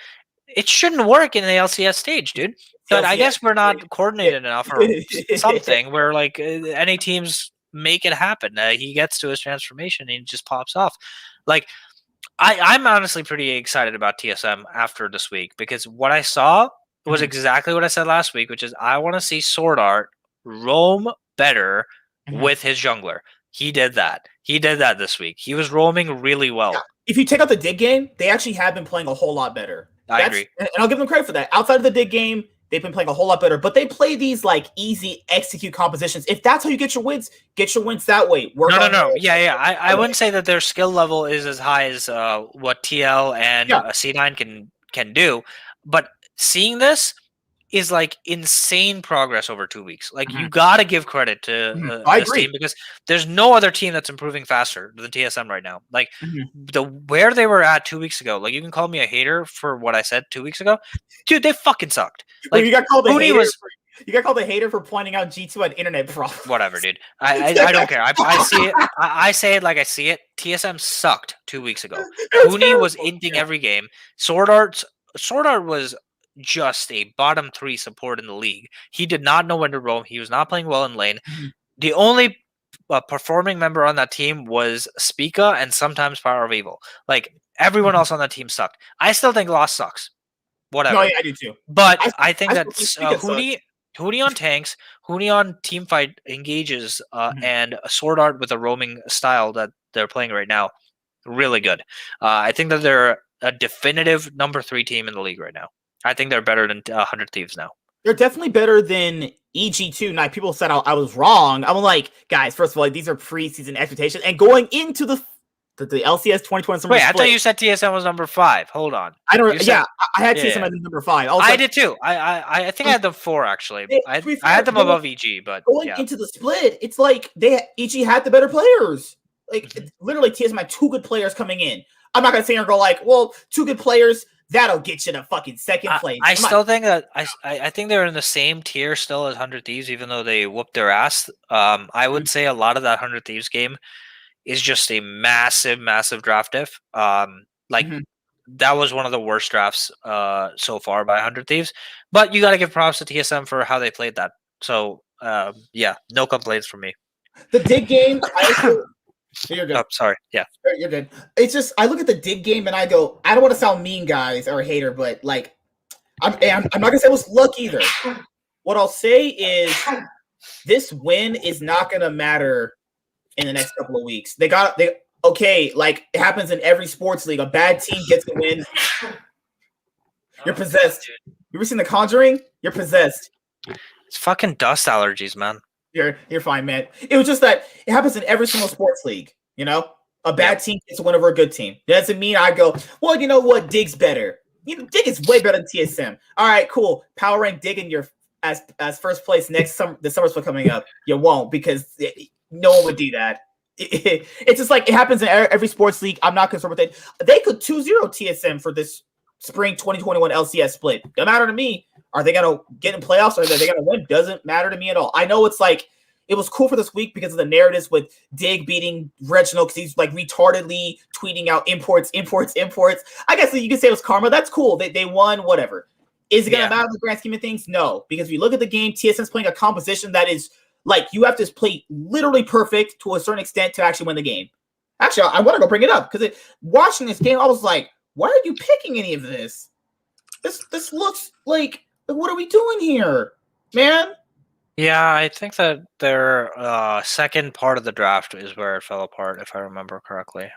It shouldn't work in the LCS stage, dude. But I guess we're not coordinated enough or something where like any teams make it happen. He gets to his transformation and he just pops off. Like I'm honestly pretty excited about TSM after this week because what I saw was exactly what I said last week, which is I want to see Sword Art roam better with his jungler. He did that. He did that this week. He was roaming really well. Yeah. If you take out the Dig game, they actually have been playing a whole lot better. I agree. And I'll give them credit for that. Outside of the Dig game, they've been playing a whole lot better. But they play these like easy execute compositions. If that's how you get your wins that way. No. Yeah. I wouldn't say that their skill level is as high as what TL and C9 can do. But seeing this is like insane progress over 2 weeks. Like you got to give credit to this team because there's no other team that's improving faster than TSM right now. Like where they were at 2 weeks ago. Like you can call me a hater for what I said 2 weeks ago, dude. They fucking sucked. Like you got called a hater. You got called a hater for pointing out G2 had internet problems. Whatever, dude. I don't care. I see it. I say it like I see it. TSM sucked 2 weeks ago. Huni was inting every game. Sword Art was just a bottom 3 support in the league. He did not know when to roam. He was not playing well in lane. The only performing member on that team was Spica and sometimes Power of Evil. Like everyone else on that team sucked. I still think Lost sucks. Whatever. No, yeah, I do too. But I think that Huni on tanks, Huni on team fight engages, and Sword Art with a roaming style that they're playing right now, really good. I think that they're a definitive number 3 team in the league right now. I think they're better than 100 Thieves now. They're definitely better than EG2. Now, people said I was wrong. I'm like, guys, first of all, these are preseason expectations. And going into the LCS 2020 Wait, I thought you said TSM was number 5. Hold on. I don't. I had TSM as number 5. I did too. I think I had them 4 actually. I had them above EG, but going into the split, it's like EG had the better players. Like literally, TSM had 2 good players coming in. I'm not gonna sit here and go like, well, 2 good players that'll get you to fucking second place. I still think that I think they're in the same tier still as 100 Thieves, even though they whooped their ass. I would say a lot of that 100 Thieves game is just a massive, massive draft diff. That was one of the worst drafts so far by 100 Thieves. But you got to give props to TSM for how they played that. So, yeah, no complaints from me. The dig game, you're good. Oh, sorry. Yeah. You're good. It's just, I look at the dig game and I go, I don't want to sound mean, guys, or a hater, but like, I'm not going to say it was luck either. What I'll say is this win is not going to matter in the next couple of weeks. Okay, like it happens in every sports league. A bad team gets a win. You're possessed. You ever seen The Conjuring? You're possessed. It's fucking dust allergies, man. You're fine, man. It was just that it happens in every single sports league. You know, a bad team gets a win over a good team. That doesn't mean I go, well, you know what? Dig's better. Dig is way better than TSM. All right, cool. Power rank Dig in your as first place next summer. The summer split coming up. You won't because no one would do that. It's just like it happens in every sports league. I'm not concerned with it. They could 2-0 TSM for this spring 2021 LCS split. Doesn't matter to me. Are they going to get in playoffs or are they going to win? Doesn't matter to me at all. I know it's like it was cool for this week because of the narratives with Dig beating Reginald because he's like retardedly tweeting out imports. I guess you could say it was karma. That's cool. They won, whatever. Is it going to matter in the grand scheme of things? No, because if you look at the game, TSM's playing a composition that is like you have to play literally perfect to a certain extent to actually win the game. Actually, I want to go bring it up because watching this game, I was like, why are you picking any of this? This looks like what are we doing here, man? Yeah, I think that their second part of the draft is where it fell apart, if I remember correctly.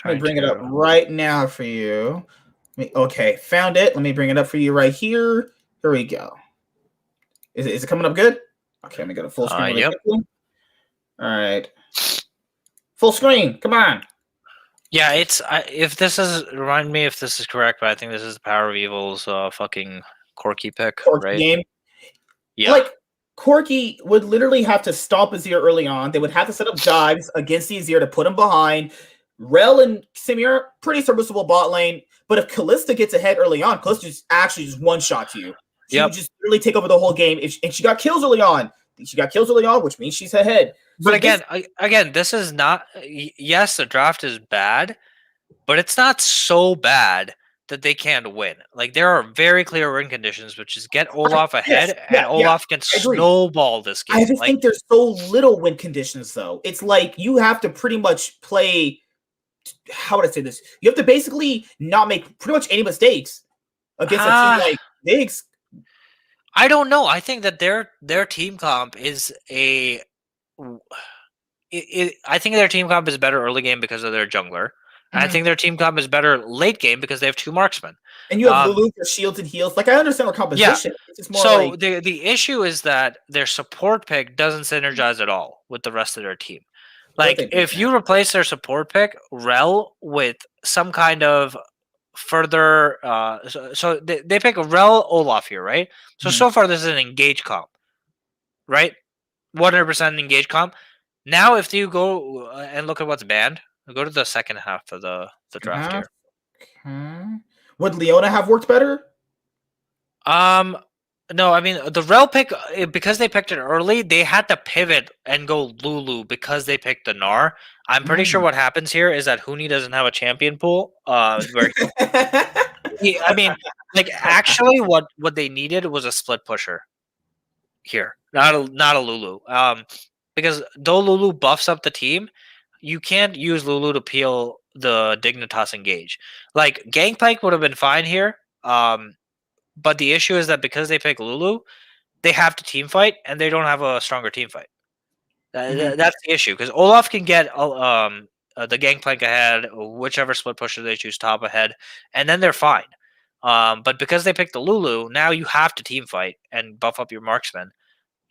Let me bring it up right now for you. Okay, found it. Let me bring it up for you right here. Here we go. Is it coming up good? Okay, let me go to full screen. Yep. All right. Full screen. Come on. Yeah, it's if this is remind me if this is correct, but I think this is the Power of Evil's fucking Corki pick, right? Game. Yeah. Like Corki would literally have to stomp Azir early on. They would have to set up dives against the Azir to put him behind. Rel and Samir, pretty serviceable bot lane. But if Kalista gets ahead early on, Kalista just one-shots you. She would just really take over the whole game. And she got kills early on. Which means she's ahead. But again, this is not. Yes, the draft is bad, but it's not so bad that they can't win. Like there are very clear win conditions, which is get Olaf ahead, and Olaf can snowball this game. I just think there's so little win conditions, though. It's like you have to pretty much play. How would I say this? You have to basically not make pretty much any mistakes against a team like Diggs. I don't know. I think that their team comp is I think their team comp is better early game because of their jungler. And I think their team comp is better late game because they have two marksmen. And you have Lulu for shields and heals. Like I understand their composition. Yeah. It's more so like... the issue is that their support pick doesn't synergize at all with the rest of their team. Like if you replace their support pick, Rel, with some kind of further so they pick Rel Olaf here, right? So far this is an engage comp, right? 100% engage comp. Now if you go and look at what's banned, go to the second half of the draft here. Okay. Would Leona have worked better? No, I mean the Rel pick, because they picked it early, they had to pivot and go Lulu because they picked the Gnar. I'm pretty sure what happens here is that Huni doesn't have a champion pool. I mean, like actually, what they needed was a split pusher here, not a Lulu. Because though Lulu buffs up the team, you can't use Lulu to peel the Dignitas engage. Like Gangplank would have been fine here. But the issue is that because they pick Lulu, they have to team fight, and they don't have a stronger team fight. That's the issue, because Olaf can get the Gangplank ahead, whichever split pusher they choose top ahead, and then they're fine. But because they picked the Lulu, now you have to team fight and buff up your marksman.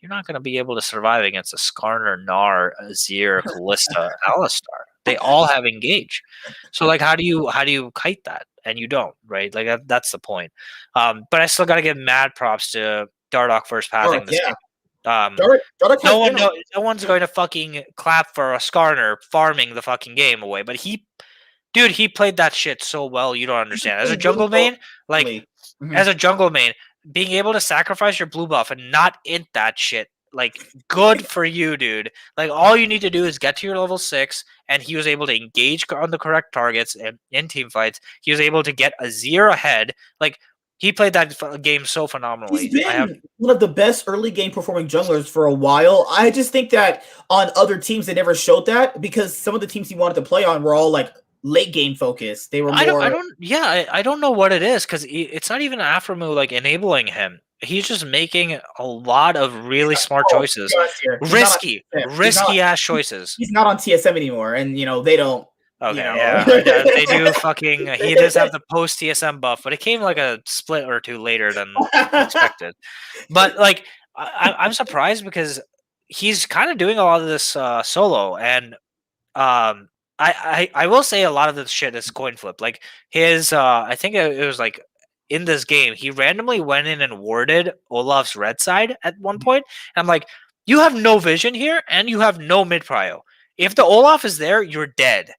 You're not going to be able to survive against a Skarner, Gnar, Azir, Kalista, Alistar. They all have engage. So like, how do you kite that? And you don't, right? Like that's the point. But I still got to give mad props to Dardoch for passing this game. Dardoch no one's going to fucking clap for a Skarner farming the fucking game away, but he Dude, he played that shit so well. You don't understand. As a jungle main, like as a jungle main, being able to sacrifice your blue buff and not int that shit, like good for you, dude. Like all you need to do is get to your level 6, and he was able to engage on the correct targets and in team fights. He was able to get a 0 ahead. Like he played that game so phenomenally. He's been one of the best early game performing junglers for a while. I just think that on other teams they never showed that because some of the teams he wanted to play on were all like late game focused. They were more. I don't know what it is because it's not even Afromu like enabling him. He's just making a lot of really smart choices, risky ass choices. He's not on TSM anymore, and they don't. Okay, yeah, they do fucking. He does have the post TSM buff, but it came like a split or two later than expected. But like, I'm surprised because he's kind of doing a lot of this solo, and I will say a lot of this shit is coin flip. Like his, I think it was like in this game, he randomly went in and warded Olaf's red side at one point. And I'm like, you have no vision here, and you have no mid prio. If the Olaf is there, you're dead.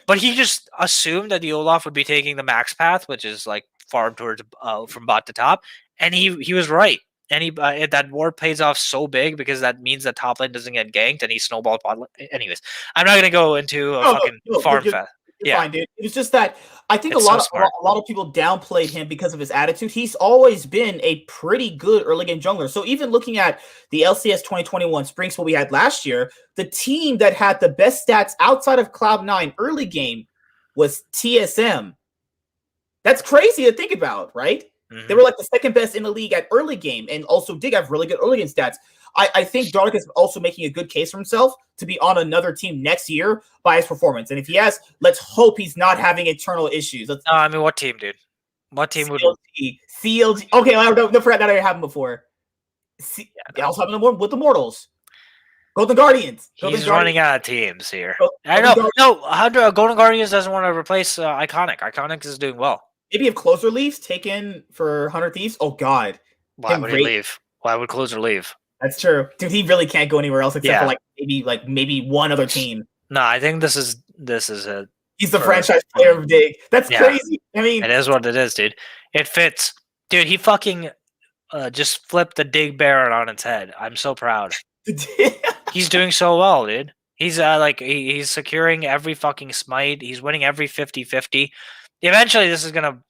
But he just assumed that the Olaf would be taking the max path, which is like farm towards from bot to top, and he was right. And he that ward pays off so big because that means that top lane doesn't get ganked, and he snowballed bot lane. Anyways, I'm not gonna go into a fucking farm fest. Yeah, fine, dude. It was just that I think a lot of people downplayed him because of his attitude. He's always been a pretty good early game jungler. So even looking at the LCS 2021 Spring Split we had last year, the team that had the best stats outside of Cloud9 early game was TSM. That's crazy to think about, right? Mm-hmm. They were like the second best in the league at early game, and also did have really good early game stats. I think Dardoch is also making a good case for himself to be on another team next year by his performance. And if he has, let's hope he's not having internal issues. I mean, what team, dude? What team would CLG? Okay, I don't forget that I happened before. They also happened with the Mortals. Golden Guardians. He's running out of teams here. I know. No, Golden Guardians doesn't want to replace Iconic. Iconic is doing well. Maybe if Closer leaves, taken for 100 Thieves. Oh God, why would he leave? Why would Closer leave? That's true, dude. He really can't go anywhere else except for maybe one other team. No, I think this is it. He's the franchise player of Dig. That's crazy. I mean, it is what it is, dude. It fits, dude. He fucking just flipped the Dig Baron on its head. I'm so proud. He's doing so well, dude. He's he's securing every fucking smite. He's winning every 50-50. Eventually, this is gonna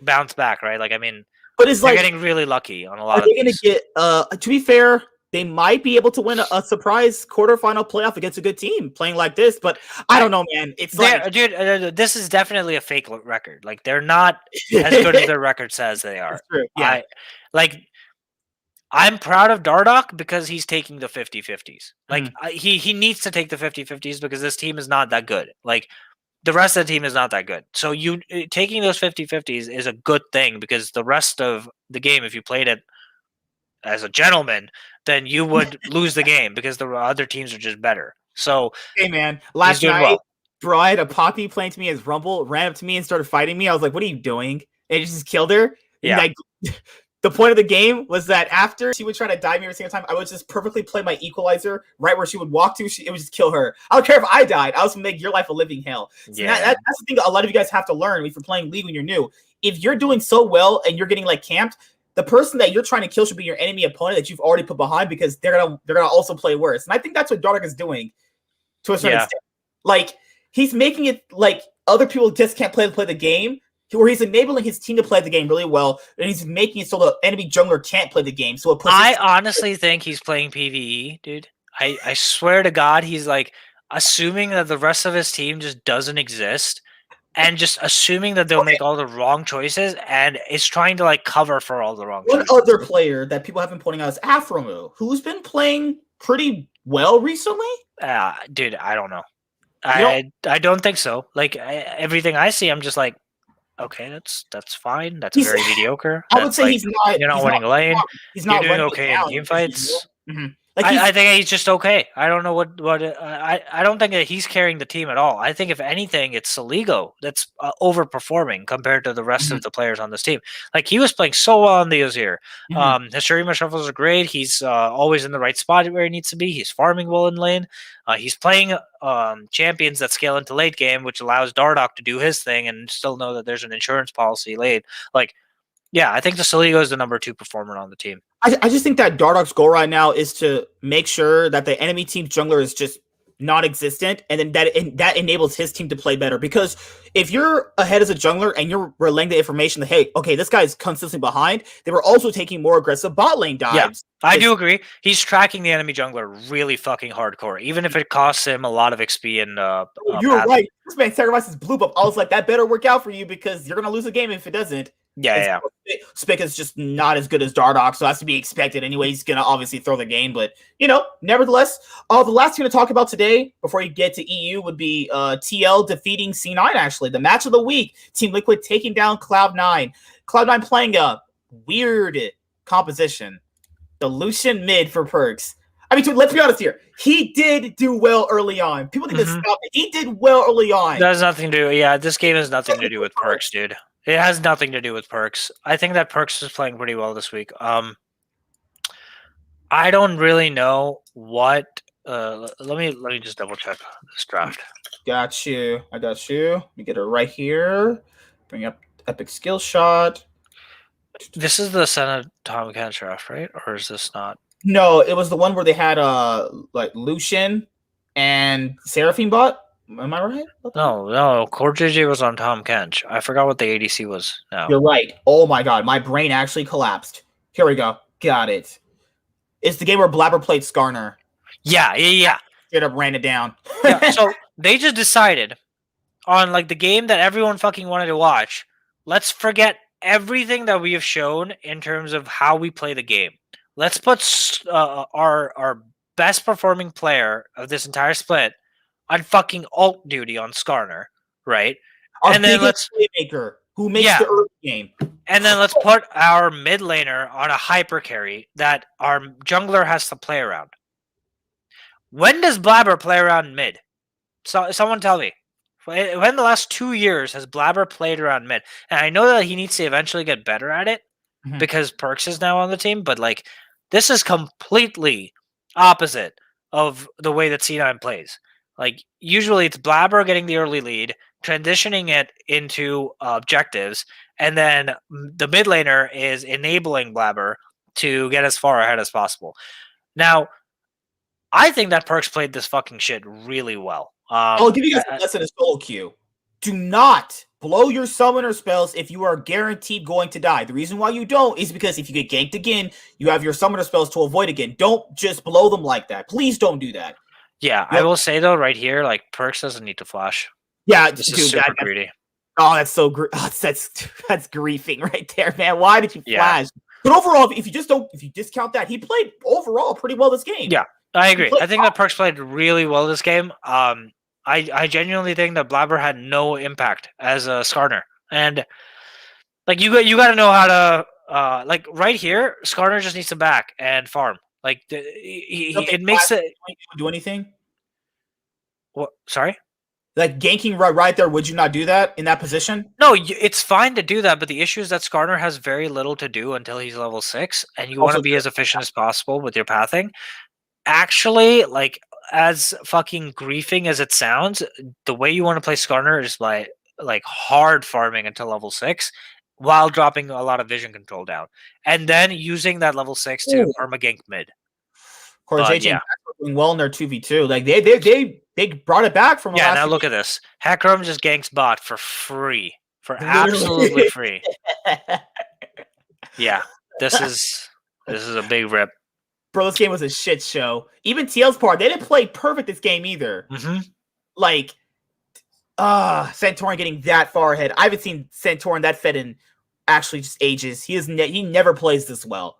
bounce back, right? Like, I mean. But it's getting really lucky on a lot of these. Are they going to get, to be fair, they might be able to win a surprise quarterfinal playoff against a good team playing like this, but I don't know, man. It's dude, this is definitely a fake record. Like, they're not as good as their record says they are. That's true. Yeah. I'm proud of Dardoch because he's taking the 50-50s. Like, he needs to take the 50-50s because this team is not that good. Like, the rest of the team is not that good. So you taking those 50-50s is a good thing because the rest of the game, if you played it as a gentleman, then you would lose the game because the other teams are just better. So, hey man, last night, bro, I had a Poppy playing to me as Rumble, ran up to me and started fighting me. I was like, what are you doing? And it just killed her. Yeah. The point of the game was that after she would try to dive me every single time, I would just perfectly play my equalizer right where she would walk to. It would just kill her. I don't care if I died. I was going to make your life a living hell. So that's the thing a lot of you guys have to learn if you're playing League when you're new. If you're doing so well and you're getting like camped, the person that you're trying to kill should be your enemy opponent that you've already put behind because they're gonna also play worse. And I think that's what Dardoch is doing to a certain extent. Like, he's making it like other people just can't play the game. Where he's enabling his team to play the game really well, and he's making it so the enemy jungler can't play the game. So I honestly think he's playing PvE, dude. I swear to God, he's like assuming that the rest of his team just doesn't exist, and just assuming that they'll make all the wrong choices, and is trying to like cover for all the wrong choices. One other player that people have been pointing out is Afromu, who's been playing pretty well recently. Dude, I don't know. I don't think so. Like everything I see, I'm just like, okay, that's fine. That's very mediocre. I would say he's not. You're not winning a lane. He's not doing okay in team fights. Mm-hmm. Like I think he's just okay. I don't know what I don't think that he's carrying the team at all. I think if anything, it's Saligo that's overperforming compared to the rest of the players on this team. Like he was playing so well in the Ozir. His Shurima shuffles are great. He's always in the right spot where he needs to be. He's farming well in lane. He's playing champions that scale into late game, which allows Dardoch to do his thing and still know that there's an insurance policy late. Like, yeah, I think the Saligo is the number 2 performer on the team. I just think that Dardoch's goal right now is to make sure that the enemy team's jungler is just non-existent, and then that enables his team to play better. Because if you're ahead as a jungler and you're relaying the information that, hey, okay, this guy's consistently behind, they were also taking more aggressive bot lane dives. Yeah, I do agree. He's tracking the enemy jungler really fucking hardcore, even if it costs him a lot of XP and you're right. This man sacrifices blue buff. I was like, that better work out for you because you're gonna lose a game if it doesn't. Yeah. Spick is just not as good as Dardoch, so that's to be expected anyway. He's going to obviously throw the game, but, nevertheless, the last thing to talk about today before you get to EU would be TL defeating C9, actually. The match of the week, Team Liquid taking down Cloud9. Cloud9 playing a weird composition. The Lucian mid for Perks. I mean, let's be honest here. He did do well early on. People need to stop it. He did well early on. That has nothing to do. Yeah, this game has nothing to do with Perks, dude. It has nothing to do with Perks. I think that Perks is playing pretty well this week. I don't really know what. Let me just double check this draft. Got you. I got you. Let me get it right here. Bring up Epic Skill Shot. This is the Senna Tom Kench draft, right? Or is this not? No, it was the one where they had like Lucian and Seraphine bot. Am I right? No. Core JJ was on Tom Kench. I forgot what the ADC was now. You're right. Oh my god, my brain actually collapsed. Here we go. Got it. It's the game where Blabber played Skarner. Yeah. Straight up ran it down. Yeah, so they just decided on like the game that everyone fucking wanted to watch. Let's forget everything that we have shown in terms of how we play the game. Let's put our best performing player of this entire split on fucking ult duty on Skarner, right? And then let's playmaker who makes the early game. And then let's put our mid laner on a hyper carry that our jungler has to play around. When does Blabber play around mid? So someone tell me. When the last 2 years has Blabber played around mid? And I know that he needs to eventually get better at it because Perks is now on the team, but like this is completely opposite of the way that C9 plays. Like, usually it's Blabber getting the early lead, transitioning it into objectives, and then the mid laner is enabling Blabber to get as far ahead as possible. Now, I think that Perks played this fucking shit really well. I'll give you guys a lesson in solo queue. Do not blow your summoner spells if you are guaranteed going to die. The reason why you don't is because if you get ganked again, you have your summoner spells to avoid again. Don't just blow them like that. Please don't do that. Yeah, I will say though, right here, like Perks doesn't need to flash. Yeah, this is super greedy. Oh, that's so that's griefing right there, man. Why did you flash? But overall, if you discount that, he played overall pretty well this game. Yeah, I agree. I think that Perks played really well this game. I genuinely think that Blabber had no impact as a Skarner, and like you got to know how to like right here, Skarner just needs to back and farm. Like it makes it do anything. What? Sorry. Like ganking right there, would you not do that in that position? No, it's fine to do that, but the issue is that Skarner has very little to do until he's level 6, and you want to be as efficient as possible with your pathing. Actually, like as fucking griefing as it sounds, the way you want to play Skarner is by like hard farming until level 6, while dropping a lot of vision control down, and then using that level 6 to perma-gank mid. Of course, JJ doing well in their 2v2. Like they brought it back from now look at this. Hecarim just ganks bot for free, for absolutely free. Yeah, this is a big rip. Bro, this game was a shit show. Even TL's part, they didn't play perfect this game either. Like, Santorin getting that far ahead. I haven't seen Santorin that fed in actually just ages. He never plays this well.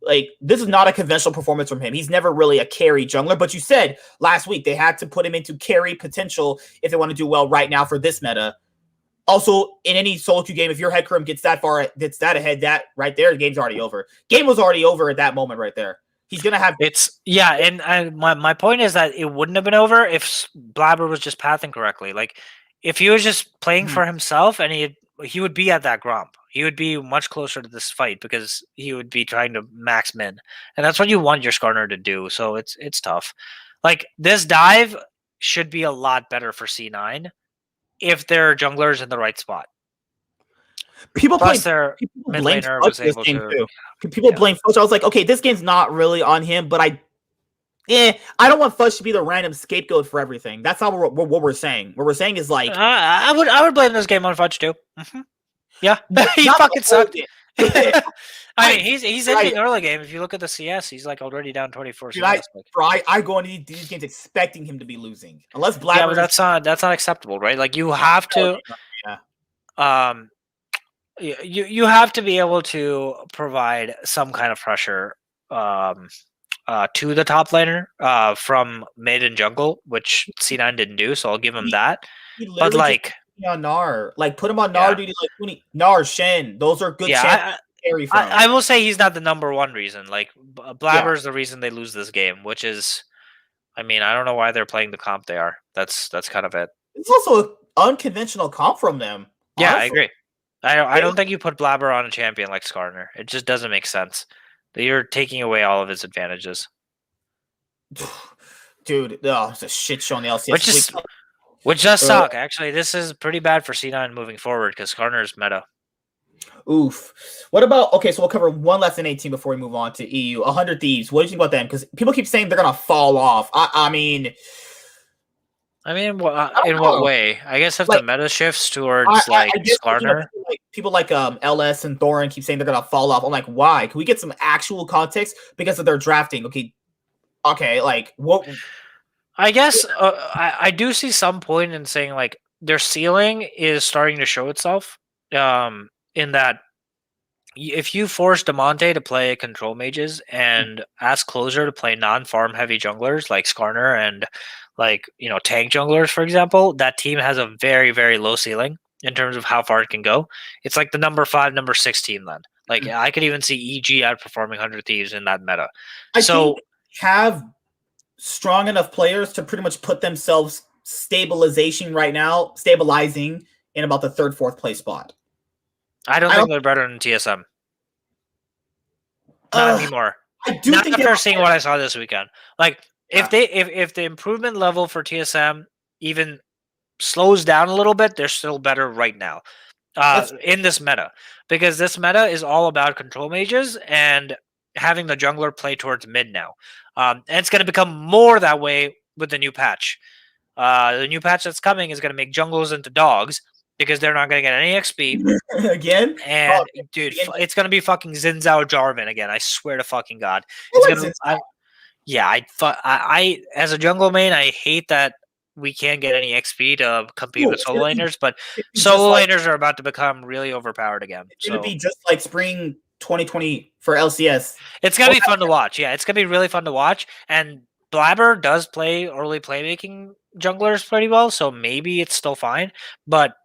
Like, this is not a conventional performance from him. He's never really a carry jungler, but you said last week they had to put him into carry potential if they want to do well right now for this meta. Also, in any solo queue game, if your Hecarim gets that ahead, that right there, the game's already over. Game was already over at that moment right there. He's gonna have and my point is that it wouldn't have been over if Blabber was just pathing correctly. Like if he was just playing for himself and he would be at that Gromp. He would be much closer to this fight because he would be trying to max min, and that's what you want your Skarner to do. So it's tough. Like this dive should be a lot better for C9 if their jungler's in the right spot. People Plus blame their mid laner was able to. Too. People blame Fudge. I was like, okay, this game's not really on him, but I don't want Fudge to be the random scapegoat for everything. That's not what we're saying. What we're saying is like, I would blame this game on Fudge too. Yeah, he fucking sucked. I mean, he's in the early game. If you look at the CS, he's like already down 24. I go into these games expecting him to be losing, unless Blabber. Yeah, but that's not acceptable, right? Like you have to, you have to be able to provide some kind of pressure to the top laner from mid and jungle, which C9 didn't do. So I'll give him that. But like. On Gnar, like put him on Gnar duty, like Gnar, Shen. Those are good. I will say he's not the number one reason. Like Blabber's the reason they lose this game, which is, I mean, I don't know why they're playing the comp they are. That's kind of it. It's also an unconventional comp from them. Yeah, honestly. I agree. I don't think you put Blabber on a champion like Skarner. It just doesn't make sense. You're taking away all of his advantages. Dude, it's a shit show on the LCS. Which does suck. Actually, this is pretty bad for C9 moving forward because Skarner's meta. Oof. What about, okay, so we'll cover one less than 18 before we move on to EU. 100 Thieves. What do you think about them? Because people keep saying they're going to fall off. I mean, in what way? I guess if the meta shifts towards Skarner. People like LS and Thorin keep saying they're going to fall off. I'm like, why? Can we get some actual context? Because of their drafting. Okay, like, what... I guess I do see some point in saying like their ceiling is starting to show itself. In that, if you force Damonte to play control mages and ask Closer to play non-farm heavy junglers like Skarner and tank junglers, for example, that team has a very, very low ceiling in terms of how far it can go. It's like the number 5, number 6 team then. Like I could even see EG outperforming 100 Thieves in that meta. I think have strong enough players to pretty much put themselves stabilizing in about the 3rd, 4th place spot. I don't think they're better than TSM. Not anymore. I do not think after seeing what I saw this weekend. Like if the improvement level for TSM even slows down a little bit, they're still better right now. In this meta. Because this meta is all about control mages and having the jungler play towards mid now. And it's going to become more that way with the new patch. The new patch that's coming is going to make jungles into dogs because they're not going to get any XP. Again? And, dude, it's going to be fucking Xinzao Jarvan again. I swear to fucking God. I as a jungle main, I hate that we can't get any XP to compete with solo laners, but solo laners are about to become really overpowered again. It's going to be just like spring 2020 for LCS. It's going to be fun to watch. Yeah, it's going to be really fun to watch. And Blabber does play early playmaking junglers pretty well, so maybe it's still fine. But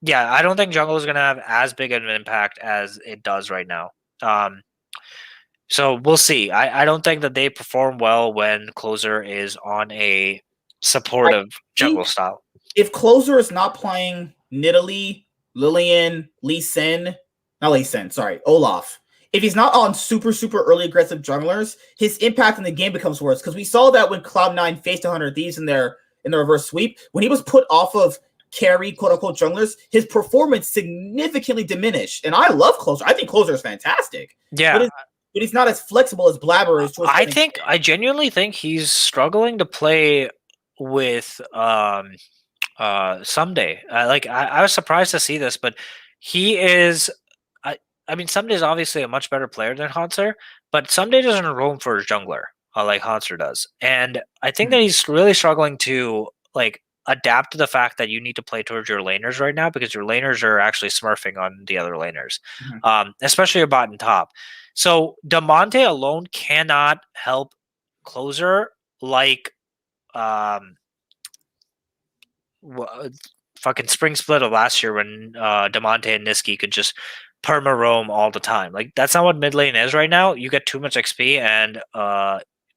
yeah, I don't think jungle is going to have as big of an impact as it does right now. So we'll see. I don't think that they perform well when Closer is on a supportive jungle style. If Closer is not playing Nidalee, Lillian, Olaf. If he's not on super, super early aggressive junglers, his impact in the game becomes worse. Because we saw that when Cloud9 faced 100 Thieves in their reverse sweep, when he was put off of carry, quote-unquote, junglers, his performance significantly diminished. And I love Closer. I think Closer is fantastic. Yeah. But he's not as flexible as Blabber is. I genuinely think he's struggling to play with Someday. I was surprised to see this, but he is... I mean, Someday is obviously a much better player than Hanser, but Someday doesn't roam for his jungler like Hanser does. And I think that he's really struggling to adapt to the fact that you need to play towards your laners right now because your laners are actually smurfing on the other laners, especially your bot and top. So Damonte alone cannot help Closer like fucking Spring Split of last year when Damonte and Niski could just perma roam all the time. Like that's not what mid lane is right now. You get too much XP, and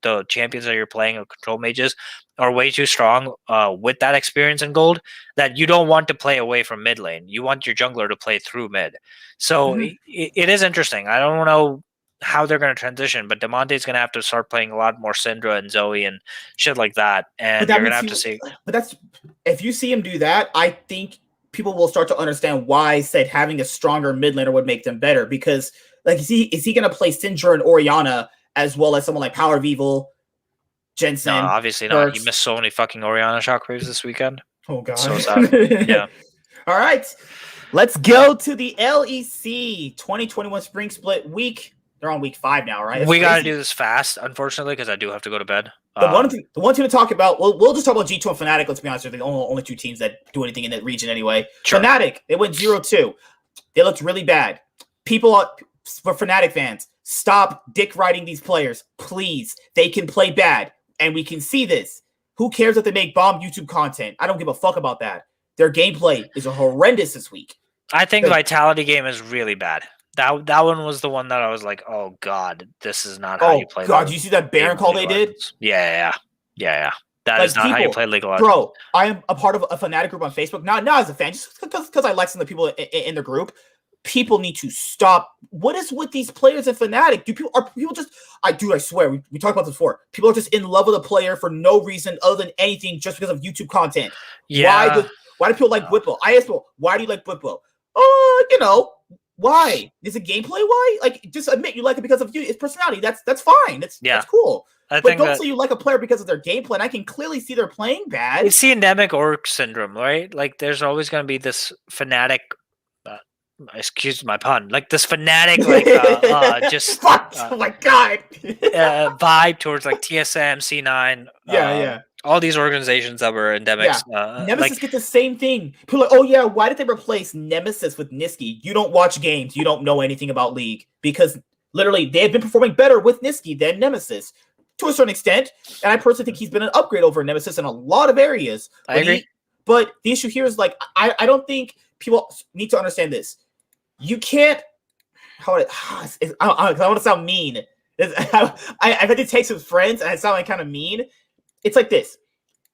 the champions that you're playing or control mages are way too strong with that experience in gold that you don't want to play away from mid lane. You want your jungler to play through mid. So it is interesting. I don't know how they're going to transition, but Demonte's going to have to start playing a lot more Syndra and Zoe and shit like that. And you're going to have to see. But that's if you see him do that, I think people will start to understand why I said having a stronger mid laner would make them better. Because like, is he going to play Syndra and Orianna as well as someone like Power of Evil, Jensen? No, obviously not. He missed so many fucking Orianna shockwaves this weekend. Oh god, so sad. Yeah. All right, let's go to the LEC 2021 Spring Split week. They're on week 5 now, right? We got to do this fast, unfortunately, because I do have to go to bed. The one thing to talk about, we'll just talk about G2 and Fnatic. Let's be honest, they're the only 2 teams that do anything in that region anyway. Sure. Fnatic, they went 0-2. They looked really bad. People, for Fnatic fans, stop dick riding these players, please. They can play bad, and we can see this. Who cares if they make bomb YouTube content? I don't give a fuck about that. Their gameplay is horrendous this week. I think Vitality game is really bad. That one was the one that I was like, oh god, this is not how you play. Oh god, did you see that Baron call they did? Yeah. That is not how you play League of Legends. Bro, I am a part of a Fnatic group on Facebook. Not as a fan, just because I like some of the people in the group. People need to stop. What is with these players in Fnatic? Are people just? I swear, we talked about this before. People are just in love with a player for no reason other than anything, just because of YouTube content. Yeah. Why do people like Whipple? I asked people, why do you like Whipple? Why? Is it gameplay? Why? Like, just admit you like it because of its personality. That's fine. That's cool. But don't say you like a player because of their gameplay. And I can clearly see they're playing bad. It's the endemic orc syndrome, right? Like, there's always going to be this fanatic. Excuse my pun. Like this fanatic, like just oh my god, vibe towards like TSM, C9. Yeah. All these organizations that were endemics. Yeah. Nemesis get the same thing. People are like, oh yeah, why did they replace Nemesis with Nisqy? You don't watch games. You don't know anything about League. Because literally, they have been performing better with Nisqy than Nemesis. To a certain extent. And I personally think he's been an upgrade over Nemesis in a lot of areas. I agree. But the issue here is like, I don't think people need to understand this. You can't... I want to sound mean. I've had to take some friends, and I sound like kind of mean. It's like this.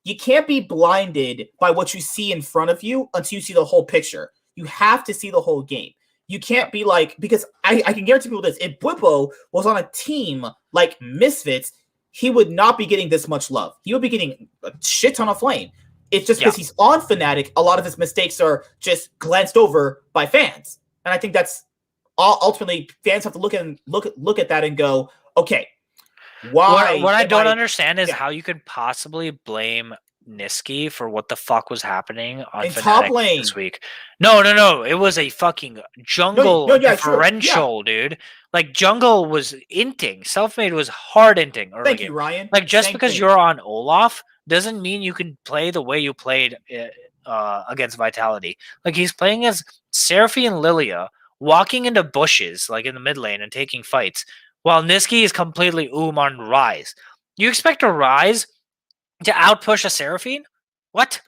You can't be blinded by what you see in front of you until you see the whole picture. You have to see the whole game. You can't be like, because I can guarantee people this. If Bwipo was on a team like Misfits, he would not be getting this much love. He would be getting a shit ton of flame. It's just because he's on Fnatic, a lot of his mistakes are just glanced over by fans. And I think that's ultimately fans have to look at that and go, okay, why? What I don't understand is how you could possibly blame Nisqy for what the fuck was happening on in top lane this week. No. It was a fucking jungle differential, dude. Like jungle was inting. Selfmade was hard inting. Thank you, Ryan. Like just because you're on Olaf doesn't mean you can play the way you played against Vitality. Like he's playing as Seraphie and Lilia, walking into bushes like in the mid lane and taking fights. While Nisqy is completely on Rise. You expect a Rise to outpush a Seraphine? What?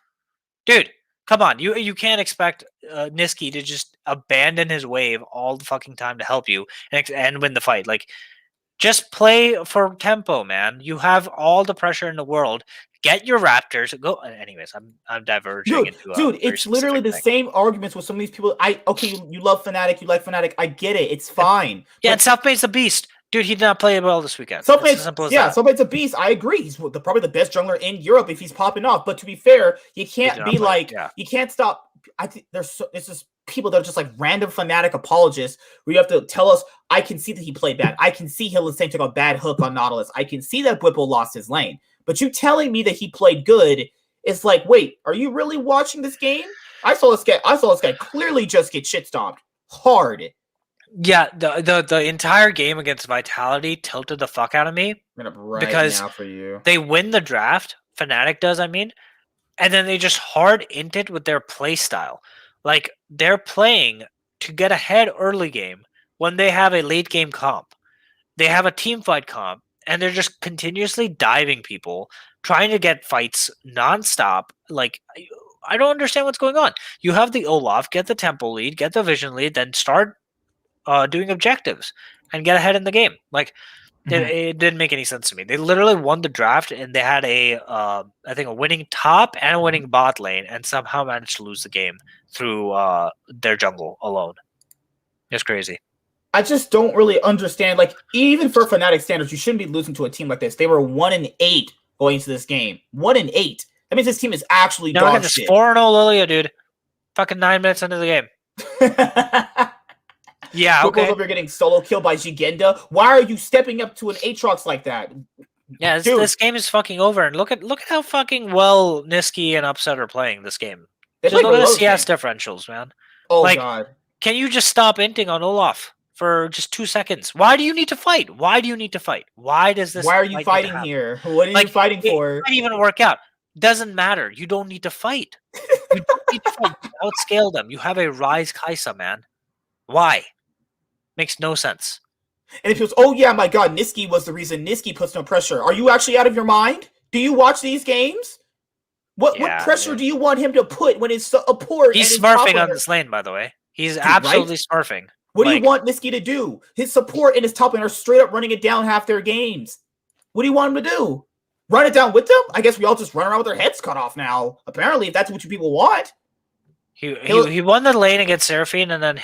Dude, come on. You can't expect Nisqy to just abandon his wave all the fucking time to help you and win the fight. Like, just play for tempo, man. You have all the pressure in the world. Get your Raptors. Go. Anyways, I'm diverging into dude. It's literally the same arguments with some of these people. You love Fnatic. You like Fnatic. I get it. It's fine. Yeah, and Selfmade's a beast. Dude, he did not play well this weekend. Selfmade's a beast. I agree. He's probably the best jungler in Europe if he's popping off. But to be fair, you can't be like, you can't stop. I think it's just people that are just like random Fnatic apologists where you have to tell us, I can see that he played bad. I can see Hylissang took a bad hook on Nautilus. I can see that Whipple lost his lane. But you telling me that he played good is like, wait, are you really watching this game? I saw this guy clearly just get shit stomped hard. Yeah, the entire game against Vitality tilted the fuck out of me. Because they win the draft, Fnatic does, I mean, and then they just hard int it with their play style. Like, they're playing to get ahead early game when they have a late game comp. They have a team fight comp, and they're just continuously diving people, trying to get fights nonstop. Like, I don't understand what's going on. You have the Olaf, get the tempo lead, get the vision lead, then start doing objectives and get ahead in the game. Like, it didn't make any sense to me. They literally won the draft and they had I think a winning top and a winning bot lane, and somehow managed to lose the game through their jungle alone. It's crazy. I just don't really understand. Like, even for Fnatic standards, you shouldn't be losing to a team like this. They were 1-8 going into this game. 1-8. That means this team is actually dog look at shit. This 4-0 Lilia, dude. Fucking 9 minutes into the game. Yeah, okay. Over getting solo killed by Jigenda. Why are you stepping up to an Aatrox like that? Yeah, this game is fucking over. And look at how fucking well Niski and Upset are playing this game. Just look at the CS differentials, man. Oh, God. Can you just stop inting on Olaf for just 2 seconds? Why do you need to fight? Why do you need to fight? Why does this? Why are you fighting here? What are you fighting for? It might even work out. Doesn't matter. You don't need to fight. You don't need to fight. Outscale them. You have a Ryze Kaisa, man. Why? Makes no sense. And if it was, oh yeah, my God, Niski was the reason. Niski puts no pressure. Are you actually out of your mind? Do you watch these games? What pressure do you want him to put when it's a port? He's smurfing on this lane, by the way. He's absolutely smurfing. What do you want Niski to do? His support and his top lane are straight up running it down half their games. What do you want him to do? Run it down with them? I guess we all just run around with our heads cut off now. Apparently, if that's what you people want. He won the lane against Seraphine, and then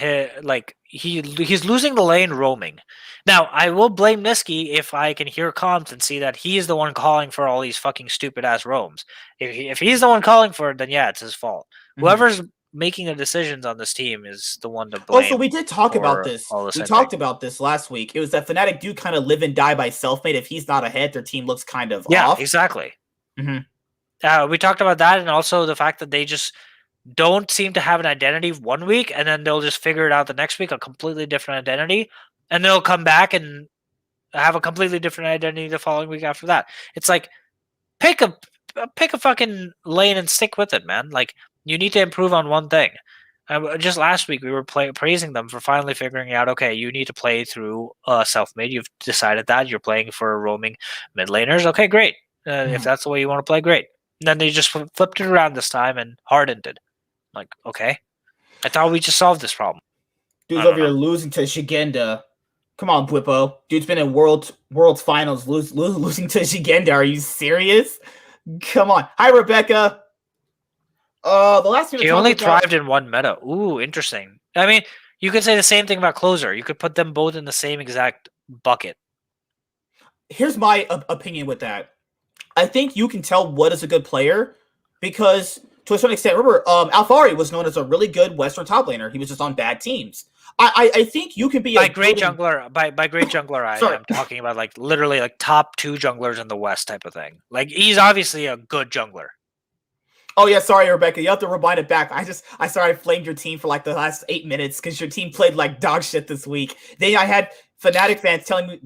he's losing the lane roaming. Now, I will blame Niski if I can hear comms and see that he's the one calling for all these fucking stupid ass roams. If he's the one calling for it, then yeah, it's his fault. Whoever's making the decisions on this team is the one to blame. Also, we did talk about this. We talked about this last week. It was that Fnatic do kind of live and die by self-made. If he's not ahead, their team looks kind of off. Yeah, exactly. We talked about that, and also the fact that they just don't seem to have an identity 1 week, and then they'll just figure it out the next week, a completely different identity, and they'll come back and have a completely different identity the following week after that. It's like, pick a fucking lane and stick with it, man. Like, you need to improve on one thing. Just last week, we were praising them for finally figuring out, okay, you need to play through self-made. You've decided that. You're playing for roaming mid laners. Okay, great. If that's the way you want to play, great. And then they just flipped it around this time and hardened it. Like, okay. I thought we just solved this problem. Dude's over here losing to Shigenda. Come on, Bwipo. Dude's been in World's Finals losing to Shigenda. Are you serious? Come on. Hi, Rebecca. The last thing he only thrived in one meta. Ooh, interesting. I mean, you could say the same thing about Closer. You could put them both in the same exact bucket. Here's my opinion with that. I think you can tell what is a good player because, to a certain extent, remember, Alfari was known as a really good Western top laner. He was just on bad teams. I think you can be by great jungler. By great jungler, I'm talking about like literally like top 2 junglers in the West type of thing. Like, he's obviously a good jungler. Oh yeah, sorry, Rebecca. You have to rewind it back. I flamed your team for like the last 8 minutes because your team played like dog shit this week. Then I had Fnatic fans telling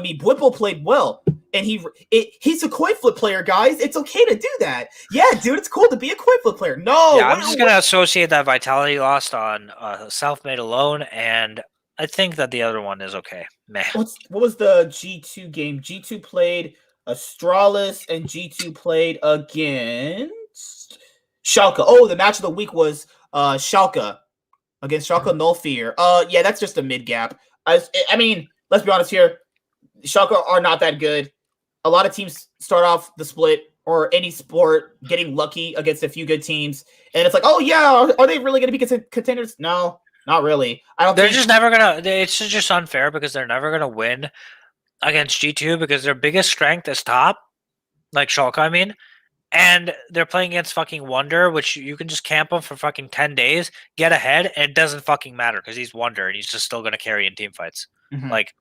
me Bwipo played well, and he's a coin flip player, guys. It's okay to do that. Yeah, dude, it's cool to be a coin flip player. No, yeah, I'm just gonna associate that vitality lost on self-made alone, and I think that the other one is okay. Meh. What was the G2 game? G2 played Astralis, and G2 played against Schalke. Oh, the match of the week was Schalke against Schalke Nullfear. Yeah, that's just a mid gap. I mean, let's be honest here. Schalke are not that good. A lot of teams start off the split or any sport getting lucky against a few good teams, and it's like, oh yeah, are they really going to be contenders? No, not really. They're just never gonna. It's just unfair because they're never gonna win against G2 because their biggest strength is top, like Schalke, I mean. And they're playing against fucking Wonder, which you can just camp him for fucking 10 days, get ahead, and it doesn't fucking matter because he's Wonder and he's just still going to carry in team fights. Like,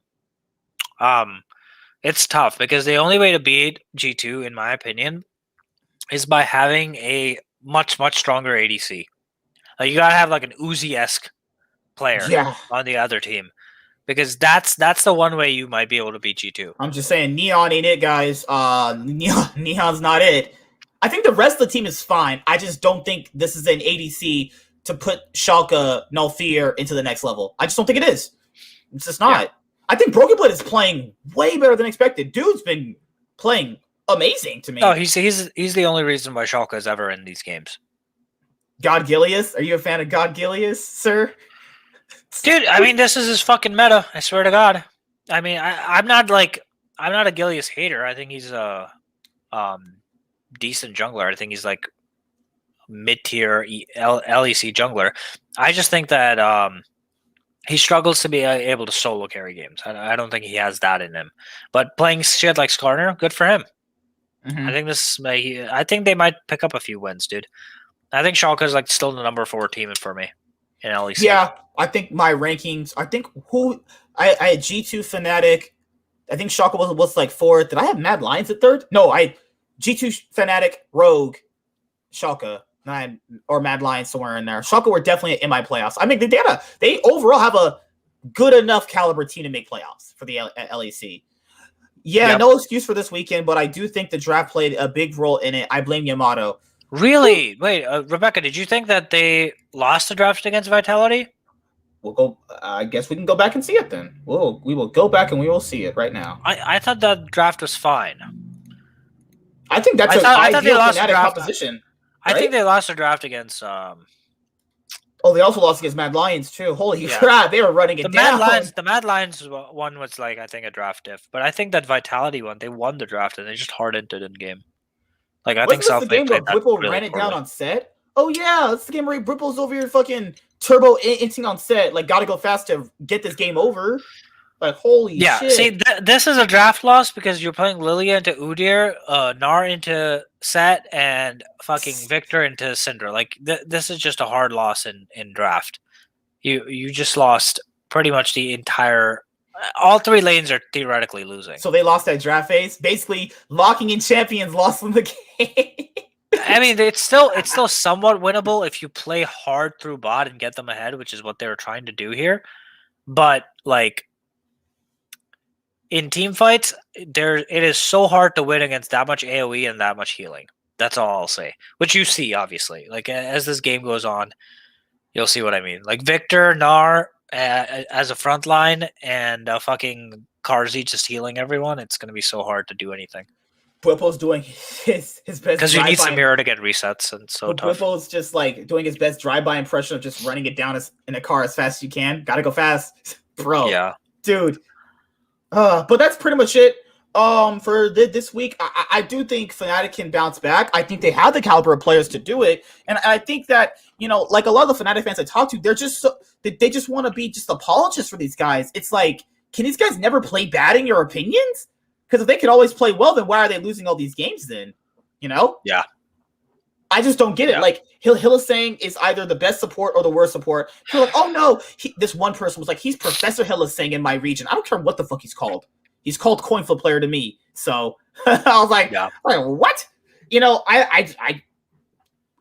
it's tough because the only way to beat G2, in my opinion, is by having a much, much stronger ADC. Like, you got to have like an Uzi-esque player on the other team because that's the one way you might be able to beat G2. I'm just saying, Neon ain't it, guys. Neon's not it. I think the rest of the team is fine. I just don't think this is an ADC to put Schalke Nullfear into the next level. I just don't think it is. It's just not. Yeah. I think Broken Blood is playing way better than expected. Dude's been playing amazing to me. Oh, he's the only reason why Schalke is ever in these games. God Gilius? Are you a fan of God Gilius, sir? Dude, I mean, this is his fucking meta. I swear to God. I mean, I'm not a Gilius hater. I think he's a decent jungler. I think he's like mid-tier LEC jungler. I just think that he struggles to be able to solo carry games. I don't think he has that in him. But playing shit like Skarner, good for him. I think I think they might pick up a few wins, dude. I think Schalke is like still the number 4 team for me in LEC. Yeah, I think my rankings. I think I had G2 Fnatic. I think Schalke was like 4th. Did I have Mad Lions at 3rd? No, I G2 Fnatic, Rogue, Schalke, or Mad Lions somewhere in there. Schalke were definitely in my playoffs. I mean, they overall have a good enough caliber team to make playoffs for the LEC. Yeah, yep. No excuse for this weekend, but I do think the draft played a big role in it. I blame Yamato. Really? Wait, Rebecca, did you think that they lost the draft against Vitality? We'll go. I guess we can go back and see it then. We will go back and we will see it right now. I thought that draft was fine. I think that's an ideal Fnatic composition. Right? I think they lost the draft against. Oh, they also lost against Mad Lions too. Holy crap, they were running it down. The Mad Lions one was like I think a draft diff, but I think that Vitality one they won the draft and they just hardened it in game. Like I think South the game where Whipple really ran it down on set. Oh yeah, that's the game where Whipple's over here fucking turbo inting on set. Like gotta go fast to get this game over. Like holy shit. Yeah, see, this is a draft loss because you're playing Lilia into Udyr, Gnar into Set, and fucking Victor into Syndra. Like this is just a hard loss in draft. You just lost pretty much the entire. All 3 lanes are theoretically losing. So they lost that draft phase. Basically, locking in champions lost them the game. I mean, it's still somewhat winnable if you play hard through bot and get them ahead, which is what they were trying to do here. But like in team fights, it is so hard to win against that much AoE and that much healing. That's all I'll say. Which you see, obviously. Like as this game goes on, you'll see what I mean. Like Victor, Gnar, as a front line and fucking Carzzy just healing everyone, it's going to be so hard to do anything. Whipple's doing his best because you need Samira to get resets and so tough. Whipple's just like doing his best drive-by impression of just running it down in a car as fast as you can. Gotta go fast, bro. Yeah, dude. But that's pretty much it. For this week, I do think Fnatic can bounce back. I think they have the caliber of players to do it, and I think that like a lot of the Fnatic fans I talk to, they're just they just want to be just apologists for these guys. It's like, can these guys never play bad in your opinions? Because if they could always play well, then why are they losing all these games then? Yeah. I just don't get it. Like Hylissang is either the best support or the worst support. People are like, oh no, this one person was like, he's Professor Hylissang in my region. I don't care what the fuck he's called. He's called coin flip player to me. So I was like, what?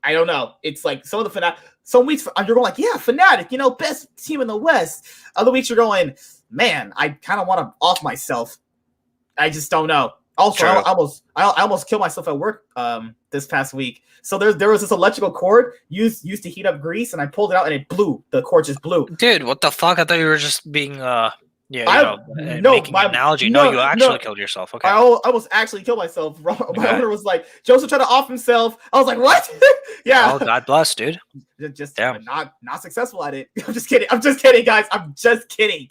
I don't know. It's like some of the Fnatic. Some weeks you're going like, yeah, Fnatic, best team in the West. Other weeks you're going, man, I kind of want to off myself. I just don't know. Also, I almost killed myself at work this past week. So there was this electrical cord used to heat up grease, and I pulled it out and it blew. The cord just blew. Dude, what the fuck? I thought you were just being making an analogy. No, you actually killed yourself. Okay. I almost actually killed myself. My owner was like, Joseph tried to off himself. I was like, what? Yeah. Oh, God bless, dude. Just not successful at it. I'm just kidding, guys. I'm just kidding.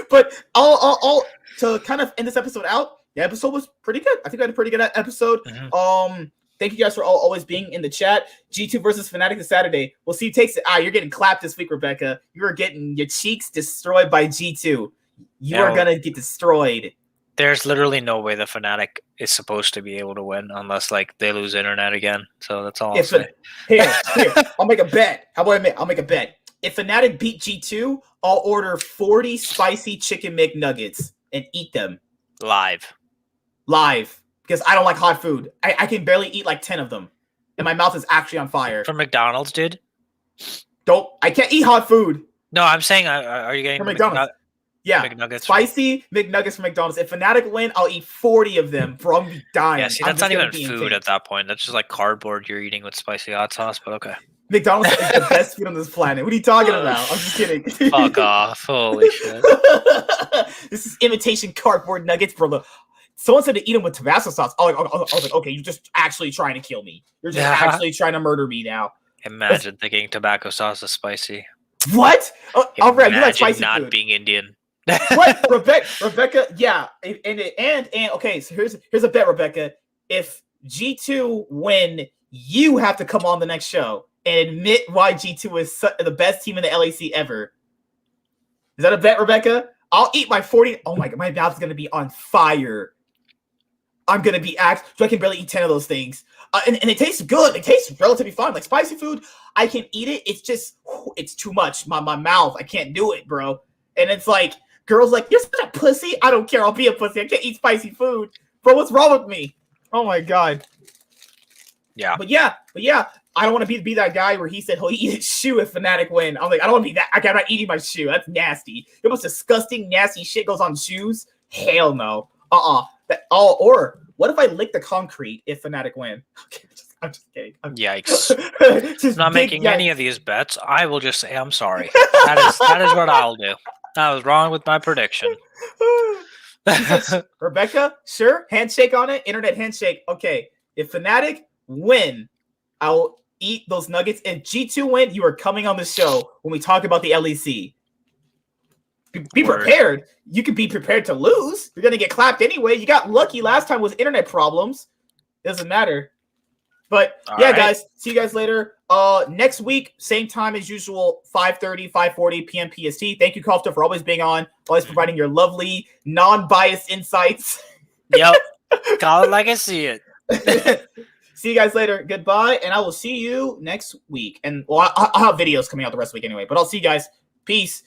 But all to kind of end this episode out, the episode was pretty good. I think I had a pretty good episode. Mm-hmm. Thank you guys for always being in the chat. G2 versus Fnatic this Saturday. We'll see who takes it. You're getting clapped this week, Rebecca. You are getting your cheeks destroyed by G2. You are going to get destroyed. There's literally no way the Fnatic is supposed to be able to win unless like they lose internet again. So that's all I'll say. Here. I'll make a bet. How about I'll make a bet. If Fnatic beat G2, I'll order 40 spicy chicken McNuggets and eat them. Live. Because I don't like hot food. I can barely eat like 10 of them. And my mouth is actually on fire. From McDonald's, dude? I can't eat hot food. No, I'm saying, are you getting from McDonald's? Yeah. McNuggets. Spicy McNuggets from McDonald's. If Fnatic win, I'll eat 40 of them. Bro, I'm dying. Yeah, see, that's not even food at that point. That's just like cardboard you're eating with spicy hot sauce, but okay. McDonald's is the best food on this planet. What are you talking about? I'm just kidding. Fuck off. Holy shit. This is imitation cardboard nuggets, bro. Someone said to eat them with Tabasco sauce. I was like, okay, you're just actually trying to kill me. You're just actually trying to murder me now. Imagine thinking tobacco sauce is spicy. What? Oh, Alfred, you like spicy not food. being Indian. What? Rebecca, yeah. And okay, so here's a bet, Rebecca. If G2 win, you have to come on the next show and admit why G2 is the best team in the LEC ever. Is that a bet, Rebecca? I'll eat my 40. Oh my god, my mouth's gonna be on fire. I'm gonna be so I can barely eat 10 of those things. And it tastes good. It tastes relatively fun. Like spicy food, I can eat it. It's just it's too much. My mouth, I can't do it, bro. And it's like girls like, you're such a pussy. I don't care. I'll be a pussy. I can't eat spicy food, bro. What's wrong with me? Oh my god. Yeah. But yeah. I don't want to be that guy where he said he'll eat his shoe if Fnatic win. I'm like, I don't want to be that. I'm not eating my shoe. That's nasty. The most disgusting, nasty shit goes on shoes. Hell no. Or what if I lick the concrete if Fnatic win? I'm just kidding. Yikes. I'm not making any of these bets. I will just say I'm sorry. That is what I'll do. I was wrong with my prediction. Rebecca, sure. Handshake on it. Internet handshake. Okay. If Fnatic win, I'll eat those nuggets. If G2 win, you are coming on the show when we talk about the LEC. Be prepared. You can be prepared to lose. You're gonna get clapped anyway. You got lucky last time with internet problems. Doesn't matter. But guys, see you guys later. Next week, same time as usual, 5:30, 5:40 p.m. PST. Thank you, Kofta, for always being on, always providing your lovely, non-biased insights. Yep. Call it like I see it. See you guys later. Goodbye, and I will see you next week. And I'll have videos coming out the rest of the week anyway. But I'll see you guys. Peace.